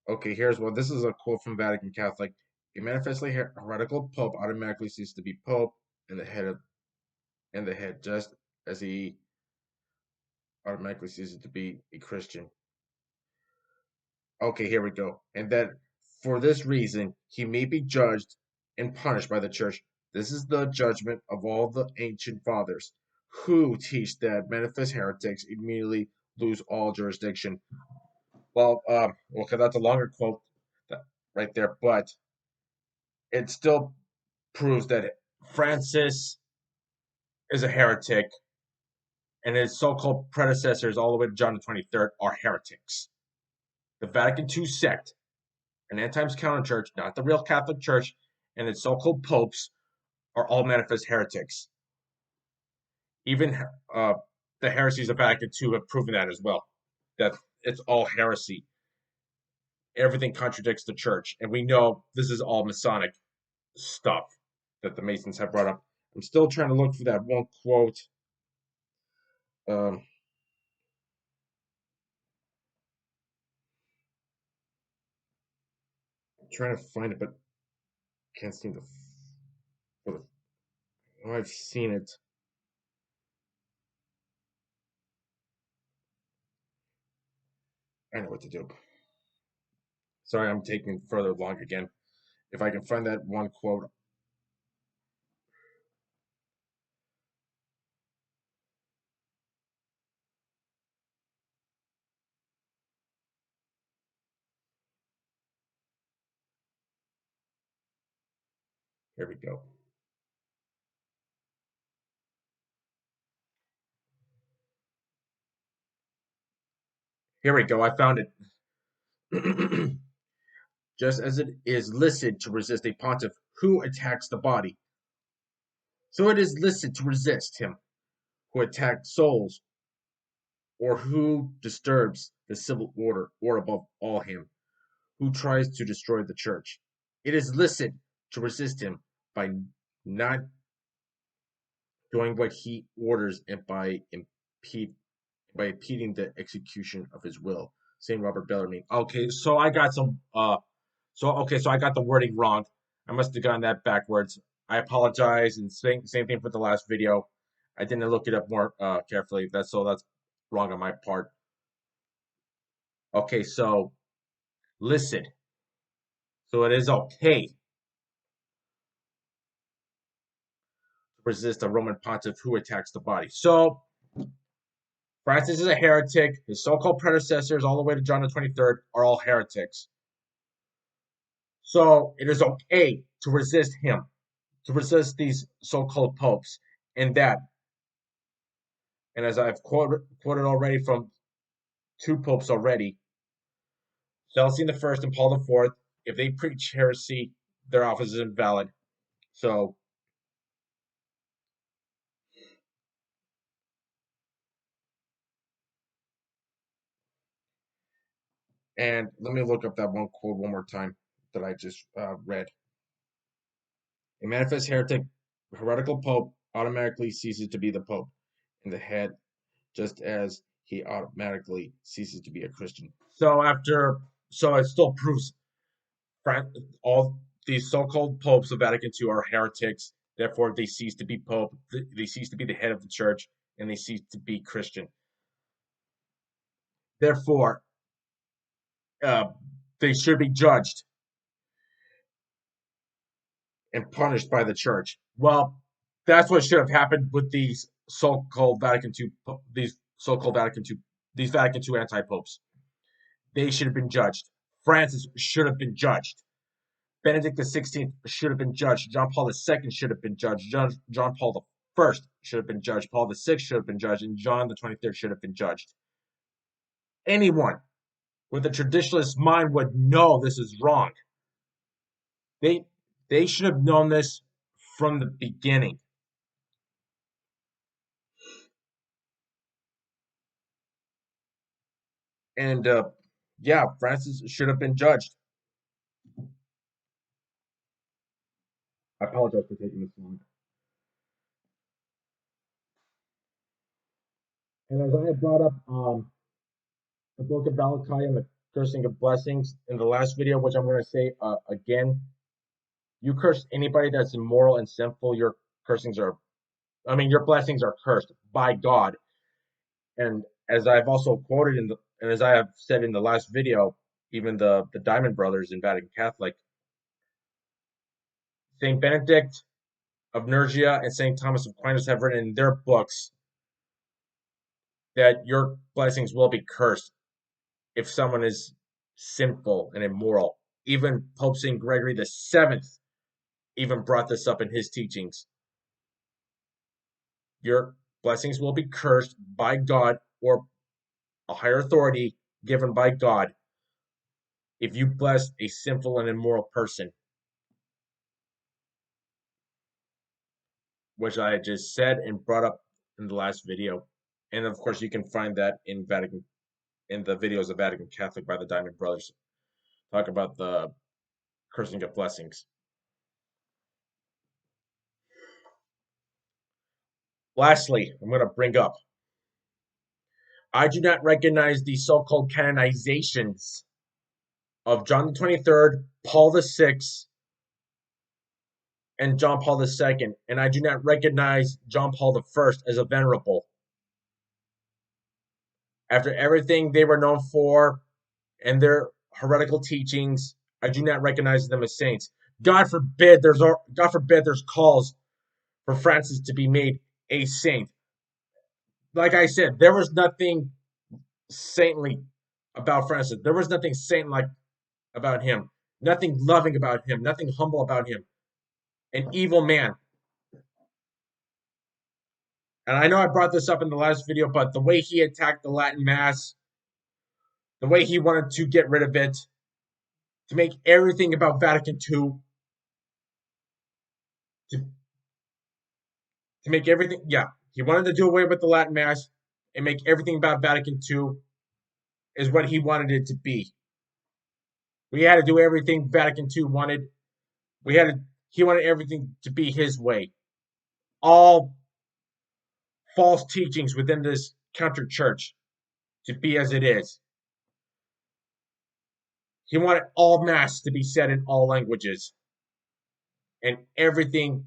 A: Okay, here's one. This is a quote from Vatican Catholic. A manifestly heretical pope automatically ceases to be pope and the head, just as he automatically ceases to be a Christian. Okay, here we go. And that for this reason he may be judged and punished by the church. This is the judgment of all the ancient fathers who teach that manifest heretics immediately lose all jurisdiction. Well, because that's a longer quote right there, but it still proves that Francis is a heretic and his so-called predecessors all the way to John the 23rd are heretics. The Vatican II sect, an end-times counter-church, not the real Catholic Church, and its so-called popes are all manifest heretics. Even the heresies of Vatican II have proven that as well, that it's all heresy. Everything contradicts the church, and we know this is all Masonic stuff that the Masons have brought up. I'm still trying to look for that one quote. Um, trying to find it, but can't seem to. Oh, I've seen it. I know what to do. Sorry, I'm taking further long again. If I can find that one quote, here we go. Here we go. I found it. Just as it is licit to resist a pontiff who attacks the body, so it is licit to resist him who attacks souls or who disturbs the civil order, or above all him who tries to destroy the church. It is licit to resist him by not doing what he orders and by impeding the execution of his will. Saint Robert Bellarmine. Okay, so I got some so I got the wording wrong. I must have gotten that backwards. I apologize, and same thing for the last video. I didn't look it up more carefully. That's wrong on my part. Okay, so listen. So it is okay to resist a Roman pontiff who attacks the body. So Francis is a heretic. His so-called predecessors, all the way to John the 23rd, are all heretics. So it is okay to resist him, to resist these so-called popes, and that. And as I've quoted already from two popes already, Celestine the First and Paul the Fourth, if they preach heresy, their office is invalid. So, and let me look up that one quote one more time that I just read. A manifest heretic, heretical pope automatically ceases to be the pope in the head, just as he automatically ceases to be a Christian. So it still proves all these so-called popes of Vatican II are heretics. Therefore, they cease to be pope. They cease to be the head of the church, and they cease to be Christian. Therefore, uh, they should be judged and punished by the church. Well, that's what should have happened with these so-called Vatican II, these so-called Vatican II, these Vatican II anti-popes. They should have been judged. Francis should have been judged. Benedict XVI should have been judged. John Paul II should have been judged. John Paul I should have been judged. Paul VI should have been judged. And John the 23rd should have been judged. Anyone with a traditionalist mind would know this is wrong. They they should have known this from the beginning. And yeah, Francis should have been judged. I apologize for taking this long. And as I had brought up the book of Malachi and the cursing of blessings in the last video, which I'm going to say again, You curse anybody that's immoral and sinful, your cursings are, I mean, your blessings are cursed by God. And as I've also quoted and as I have said in the last video, even the Diamond Brothers in Vatican Catholic, Saint Benedict of Nursia and Saint Thomas of Aquinas have written in their books that your blessings will be cursed if someone is sinful and immoral. Even Pope Saint Gregory VII even brought this up in his teachings. Your blessings will be cursed by God or a higher authority given by God if you bless a sinful and immoral person, which I just said and brought up in the last video. And of course, you can find that in the videos of Vatican Catholic by the Diamond Brothers. Talk about the cursing of blessings. Lastly, I'm going to bring up I do not recognize the so-called canonizations of John the 23rd, Paul the 6th, and John Paul II, and I do not recognize John Paul the First as a venerable. After everything they were known for and their heretical teachings, I do not recognize them as saints. God forbid there's calls for Francis to be made a saint. Like I said, there was nothing saintly about Francis. There was nothing saint-like about him. Nothing loving about him. Nothing humble about him. An evil man. And I know I brought this up in the last video, but the way he attacked the Latin Mass, the way he wanted to get rid of it, to make everything about Vatican II, to, to make everything, yeah, he wanted to do away with the Latin Mass and make everything about Vatican II is what he wanted it to be. We had to do everything Vatican II wanted. He wanted everything to be his way. All false teachings within this counter church to be as it is. He wanted all mass to be said in all languages and everything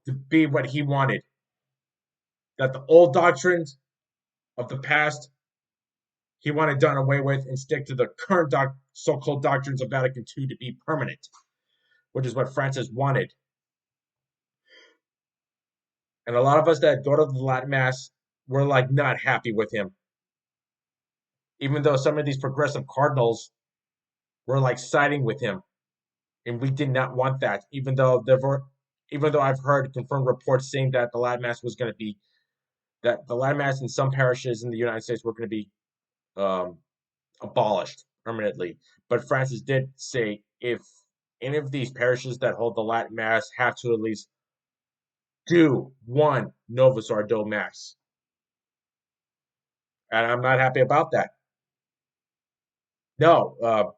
A: to be what he wanted. That the old doctrines of the past he wanted done away with and stick to the current so-called doctrines of Vatican II to be permanent, which is what Francis wanted. And a lot of us that go to the Latin Mass were like not happy with him. Even though some of these progressive cardinals were like siding with him. And we did not want that, even though I've heard confirmed reports saying that the Latin Mass was going to be that the Latin Mass in some parishes in the United States were going to be um, abolished permanently. But Francis did say if any of these parishes that hold the Latin Mass have to at least do one Novus Ordo Mass, and I'm not happy about that. No,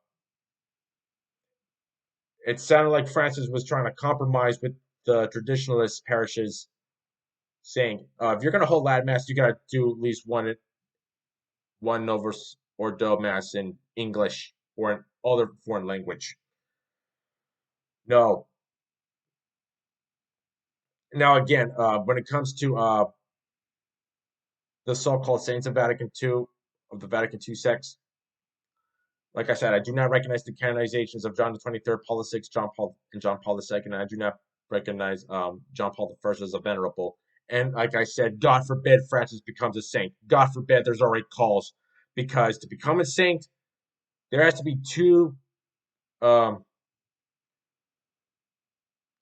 A: it sounded like Francis was trying to compromise with the traditionalist parishes, saying if you're going to hold Latin Mass, you got to do at least one Novus Ordo Mass in English or in other foreign language. No. Now again, when it comes to the so-called saints of Vatican II, of the Vatican II sects, like I said, I do not recognize the canonizations of John the 23rd, Paul the 6th, John Paul, and John Paul II. And I do not recognize John Paul the First as a venerable. And like I said, God forbid Francis becomes a saint. God forbid there's already calls. Because to become a saint, there has to be two um,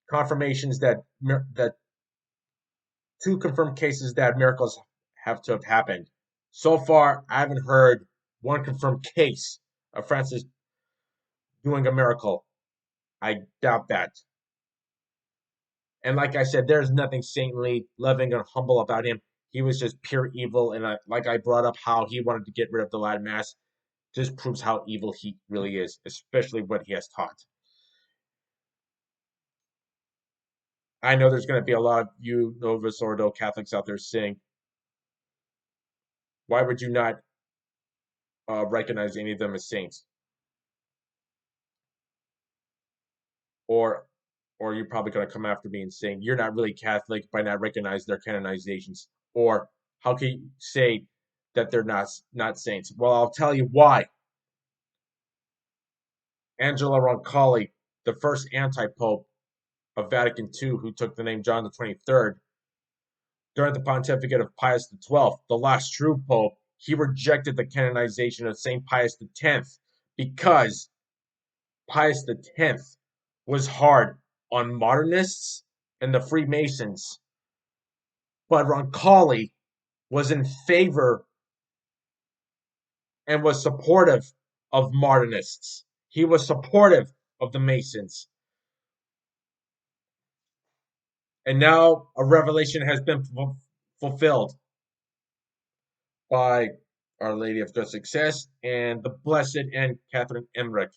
A: confirmations that two confirmed cases that miracles have to have happened. So far, I haven't heard one confirmed case of Francis doing a miracle. I doubt that. And like I said, there's nothing saintly, loving, and humble about him. He was just pure evil. And like I brought up how he wanted to get rid of the Latin Mass, just proves how evil he really is, especially what he has taught. I know there's going to be a lot of you Novus Ordo Catholics out there saying, why would you not recognize any of them as saints? or you're probably going to come after me and saying you're not really Catholic by not recognizing their canonizations, or how can you say that they're not saints? Well, I'll tell you why. Angelo Roncalli, the first anti-pope of Vatican II, who took the name John the 23rd, during the pontificate of Pius XII, the last true pope, he rejected the canonization of St. Pius X because Pius X was hard on modernists and the Freemasons, but Roncalli was in favor and was supportive of modernists. He was supportive of the Masons. And now a revelation has been fulfilled by Our Lady of Good Success and the Blessed and Catherine Emmerich.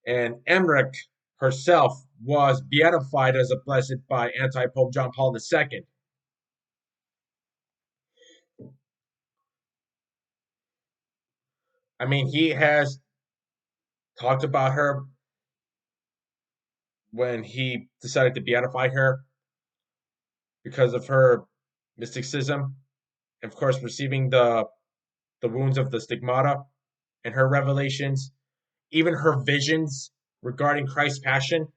A: And Emmerich herself was beatified as a blessed by anti-Pope John Paul II. I mean, he has talked about her when he decided to beatify her because of her mysticism, and of course, receiving the wounds of the stigmata and her revelations, even her visions regarding Christ's passion.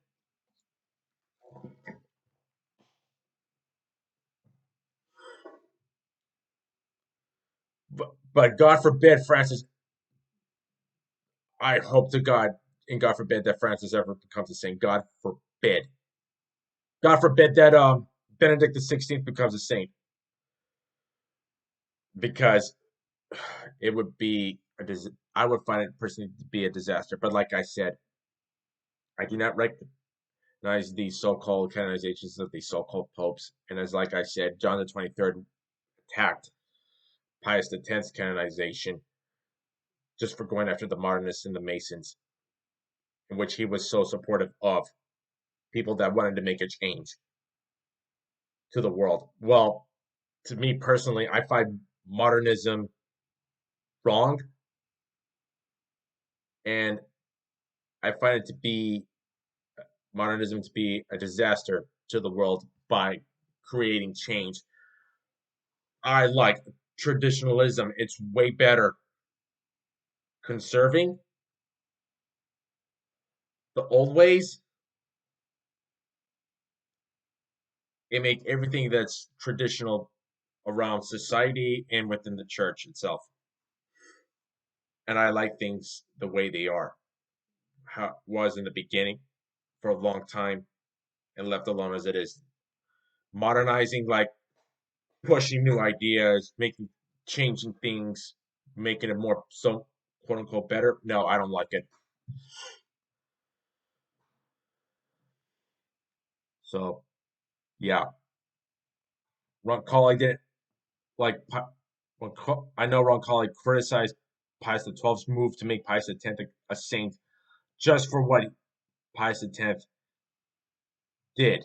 A: But God forbid Francis, I hope to God, and God forbid that Francis ever becomes a saint. God forbid. God forbid that Benedict XVI becomes a saint, because it would be I would find it personally to be a disaster. But like I said, I do not recognize these so-called canonizations of these so-called popes. And as like I said, John the 23rd attacked Pius X's canonization just for going after the modernists and the Masons, in which he was so supportive of people that wanted to make a change to the world. Well, to me personally, I find modernism wrong, and I find it to be modernism to be a disaster to the world by creating change. I like traditionalism. It's way better conserving the old ways and make everything that's traditional around society and within the church itself. And I like things the way they are, how it was in the beginning for a long time and left alone as it is. Modernizing, like pushing new ideas, making changing things, making it more so quote unquote better. No, I don't like it. So yeah, Ron Colley didn't like. I know Ron Colley criticized Pius XII's move to make Pius X a saint just for what Pius X did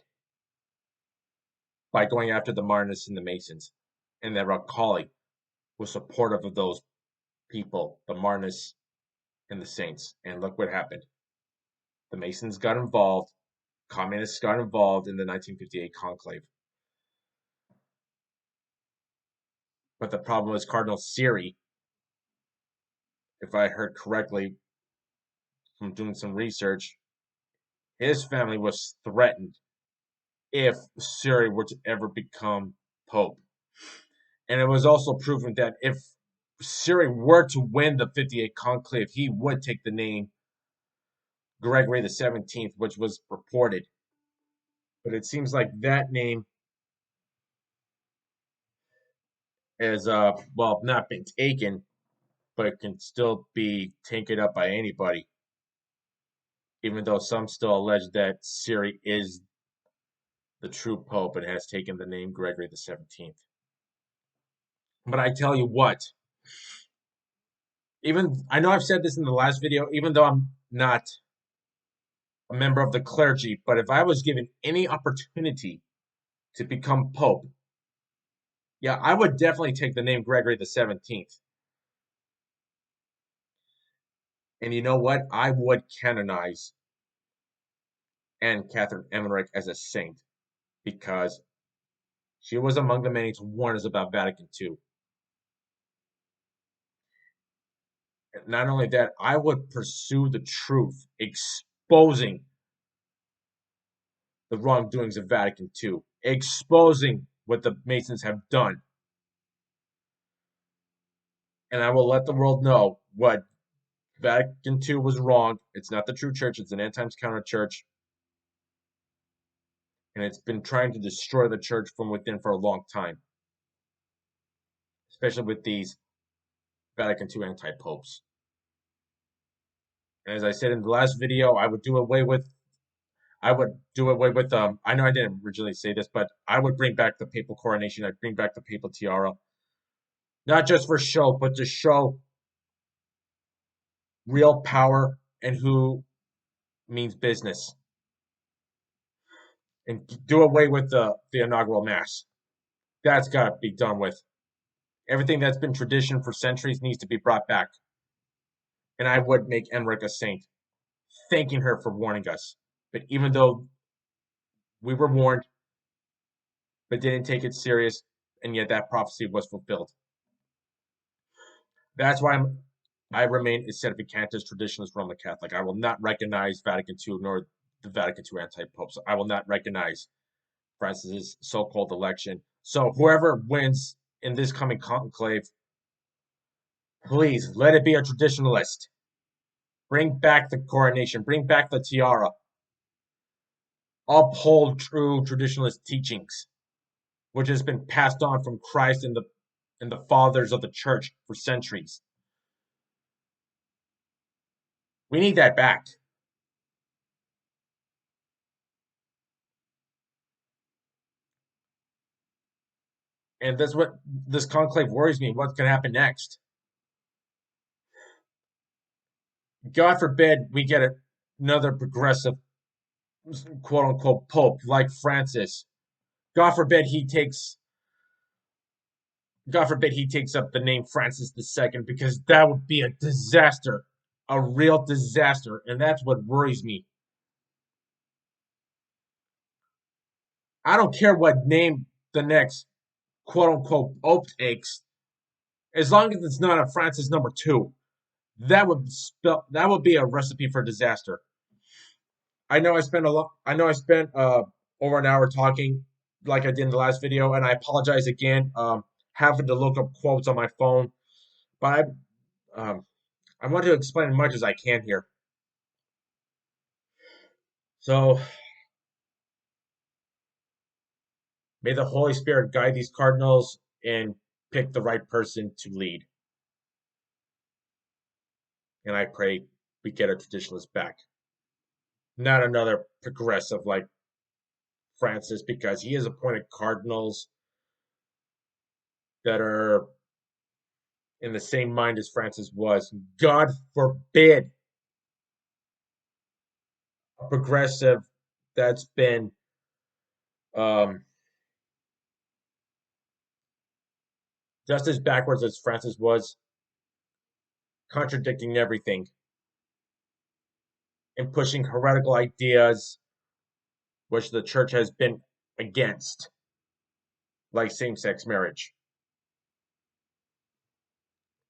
A: by going after the Martionists and the Masons, and that Ron Colley was supportive of those people, the Martionists and the Saints. And look what happened. The Masons got involved, communists got involved in the 1958 conclave. But the problem was Cardinal Siri, if I heard correctly from doing some research, his family was threatened if Siri were to ever become Pope. And it was also proven that if Siri were to win the 58 conclave, he would take the name Gregory the 17th, which was reported. But it seems like that name has well, not been taken, but it can still be taken up by anybody, even though some still allege that Siri is the true pope and has taken the name Gregory the 17th. But I tell you what, even I know I've said this in the last video, even though I'm not a member of the clergy, but if I was given any opportunity to become pope, yeah, I would definitely take the name Gregory the 17th. And you know what? I would canonize and Catherine Emmerich as a saint because she was among the many to warn us about Vatican II. And not only that, I would pursue the truth, exposing the wrongdoings of Vatican II, exposing what the Masons have done. And I will let the world know what Vatican II was wrong. It's not the true church, it's an end times counter church. And it's been trying to destroy the church from within for a long time, especially with these Vatican II anti-popes. And as I said in the last video, I would do away with I know I didn't originally say this, but I would bring back the papal coronation. I'd bring back the papal tiara. Not just for show, but to show real power and who means business. And do away with the inaugural mass. That's got to be done with. Everything that's been tradition for centuries needs to be brought back. And I would make Emmerich a saint, thanking her for warning us. But even though we were warned, but didn't take it serious, and yet that prophecy was fulfilled. That's why I remain a Sedevacantist traditionalist Roman Catholic. I will not recognize Vatican II nor the Vatican II anti-popes. I will not recognize Francis's so-called election. So whoever wins in this coming conclave, please let it be a traditionalist. Bring back the coronation. Bring back the tiara. Uphold true traditionalist teachings, which has been passed on from Christ and the fathers of the church for centuries. We need that back. And that's what this conclave worries me. What's going to happen next? God forbid we get another progressive, quote unquote, pope like Francis. God forbid he takes. God forbid he takes up the name Francis II, because that would be a disaster, a real disaster, and that's what worries me. I don't care what name the next quote unquote pope takes, as long as it's not a Francis #2. That would be a recipe for disaster. I know I spent a lot. I know I spent over an hour talking, like I did in the last video, and I apologize again. Having to look up quotes on my phone, but I want to explain as much as I can here. So may the Holy Spirit guide these cardinals and pick the right person to lead. And I pray we get a traditionalist back, not another progressive like Francis, because he has appointed cardinals that are in the same mind as Francis was. God forbid a progressive that's been um, just as backwards as Francis was, contradicting everything and pushing heretical ideas which the church has been against, like same-sex marriage.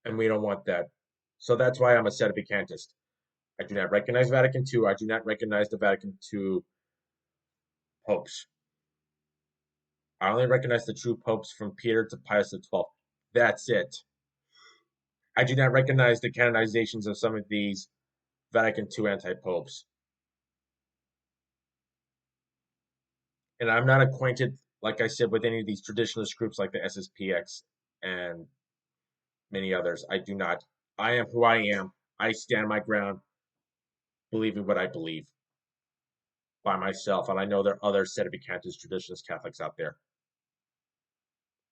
A: And we don't want that. So that's why I'm a Sedevacantist. I do not recognize Vatican II. I do not recognize the Vatican II popes. I only recognize the true popes from Peter to Pius XII. That's it. I do not recognize the canonizations of some of these Vatican II anti-popes. And I'm not acquainted, like I said, with any of these traditionalist groups like the SSPX and many others. I do not. I am who I am. I stand my ground, believing what I believe by myself. And I know there are other Sedevacantist traditionalist Catholics out there.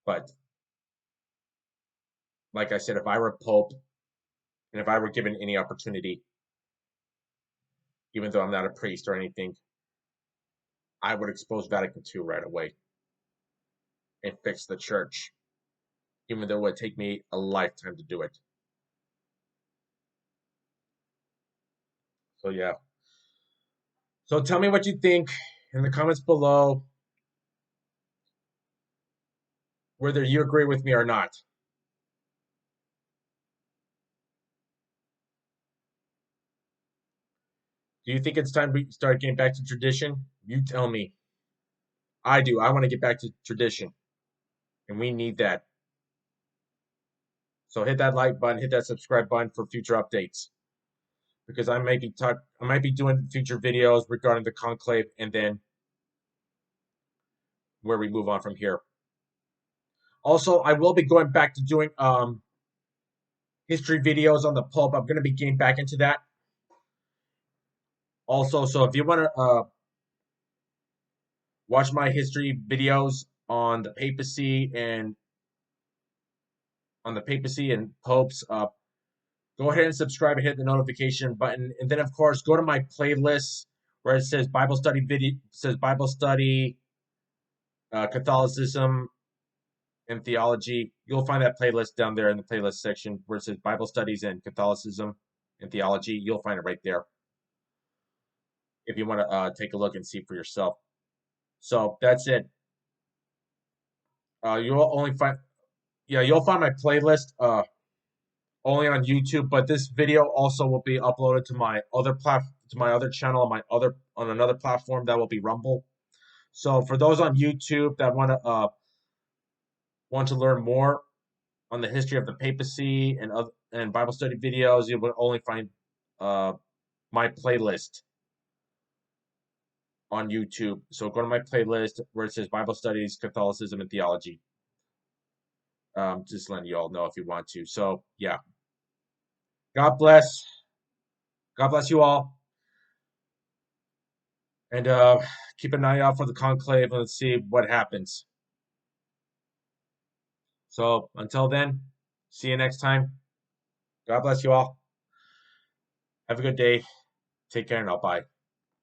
A: But like I said, if I were Pope and if I were given any opportunity, even though I'm not a priest or anything, I would expose Vatican II right away and fix the church, even though it would take me a lifetime to do it. So yeah. So tell me what you think in the comments below, whether you agree with me or not. Do you think it's time we start getting back to tradition? You tell me. I do. I want to get back to tradition, and we need that. So hit that like button, hit that subscribe button for future updates, because I might be doing future videos regarding the conclave, and then where we move on from here. Also, I will be going back to doing history videos on the Pope. I'm going to be getting back into that. Also, so if you want to watch my history videos on the papacy and popes, go ahead and subscribe and hit the notification button, and then of course go to my playlist where it says Bible study video, says Bible study, Catholicism and theology. You'll find that playlist down there in the playlist section where it says Bible studies and Catholicism and theology. You'll find it right there if you want to take a look and see for yourself. So that's it. You'll only find you'll find my playlist only on YouTube, but this video also will be uploaded to my other channel on another platform that will be Rumble. So for those on YouTube that want to learn more on the history of the papacy and Bible study videos, you will only find uh, my playlist on YouTube. So go to my playlist where it says Bible studies, Catholicism, and theology. Just letting you all know if you want to. So yeah, God bless. God bless you all, and keep an eye out for the conclave and let's see what happens. So until then, see you next time. God bless you all. Have a good day. Take care, and I'll bye.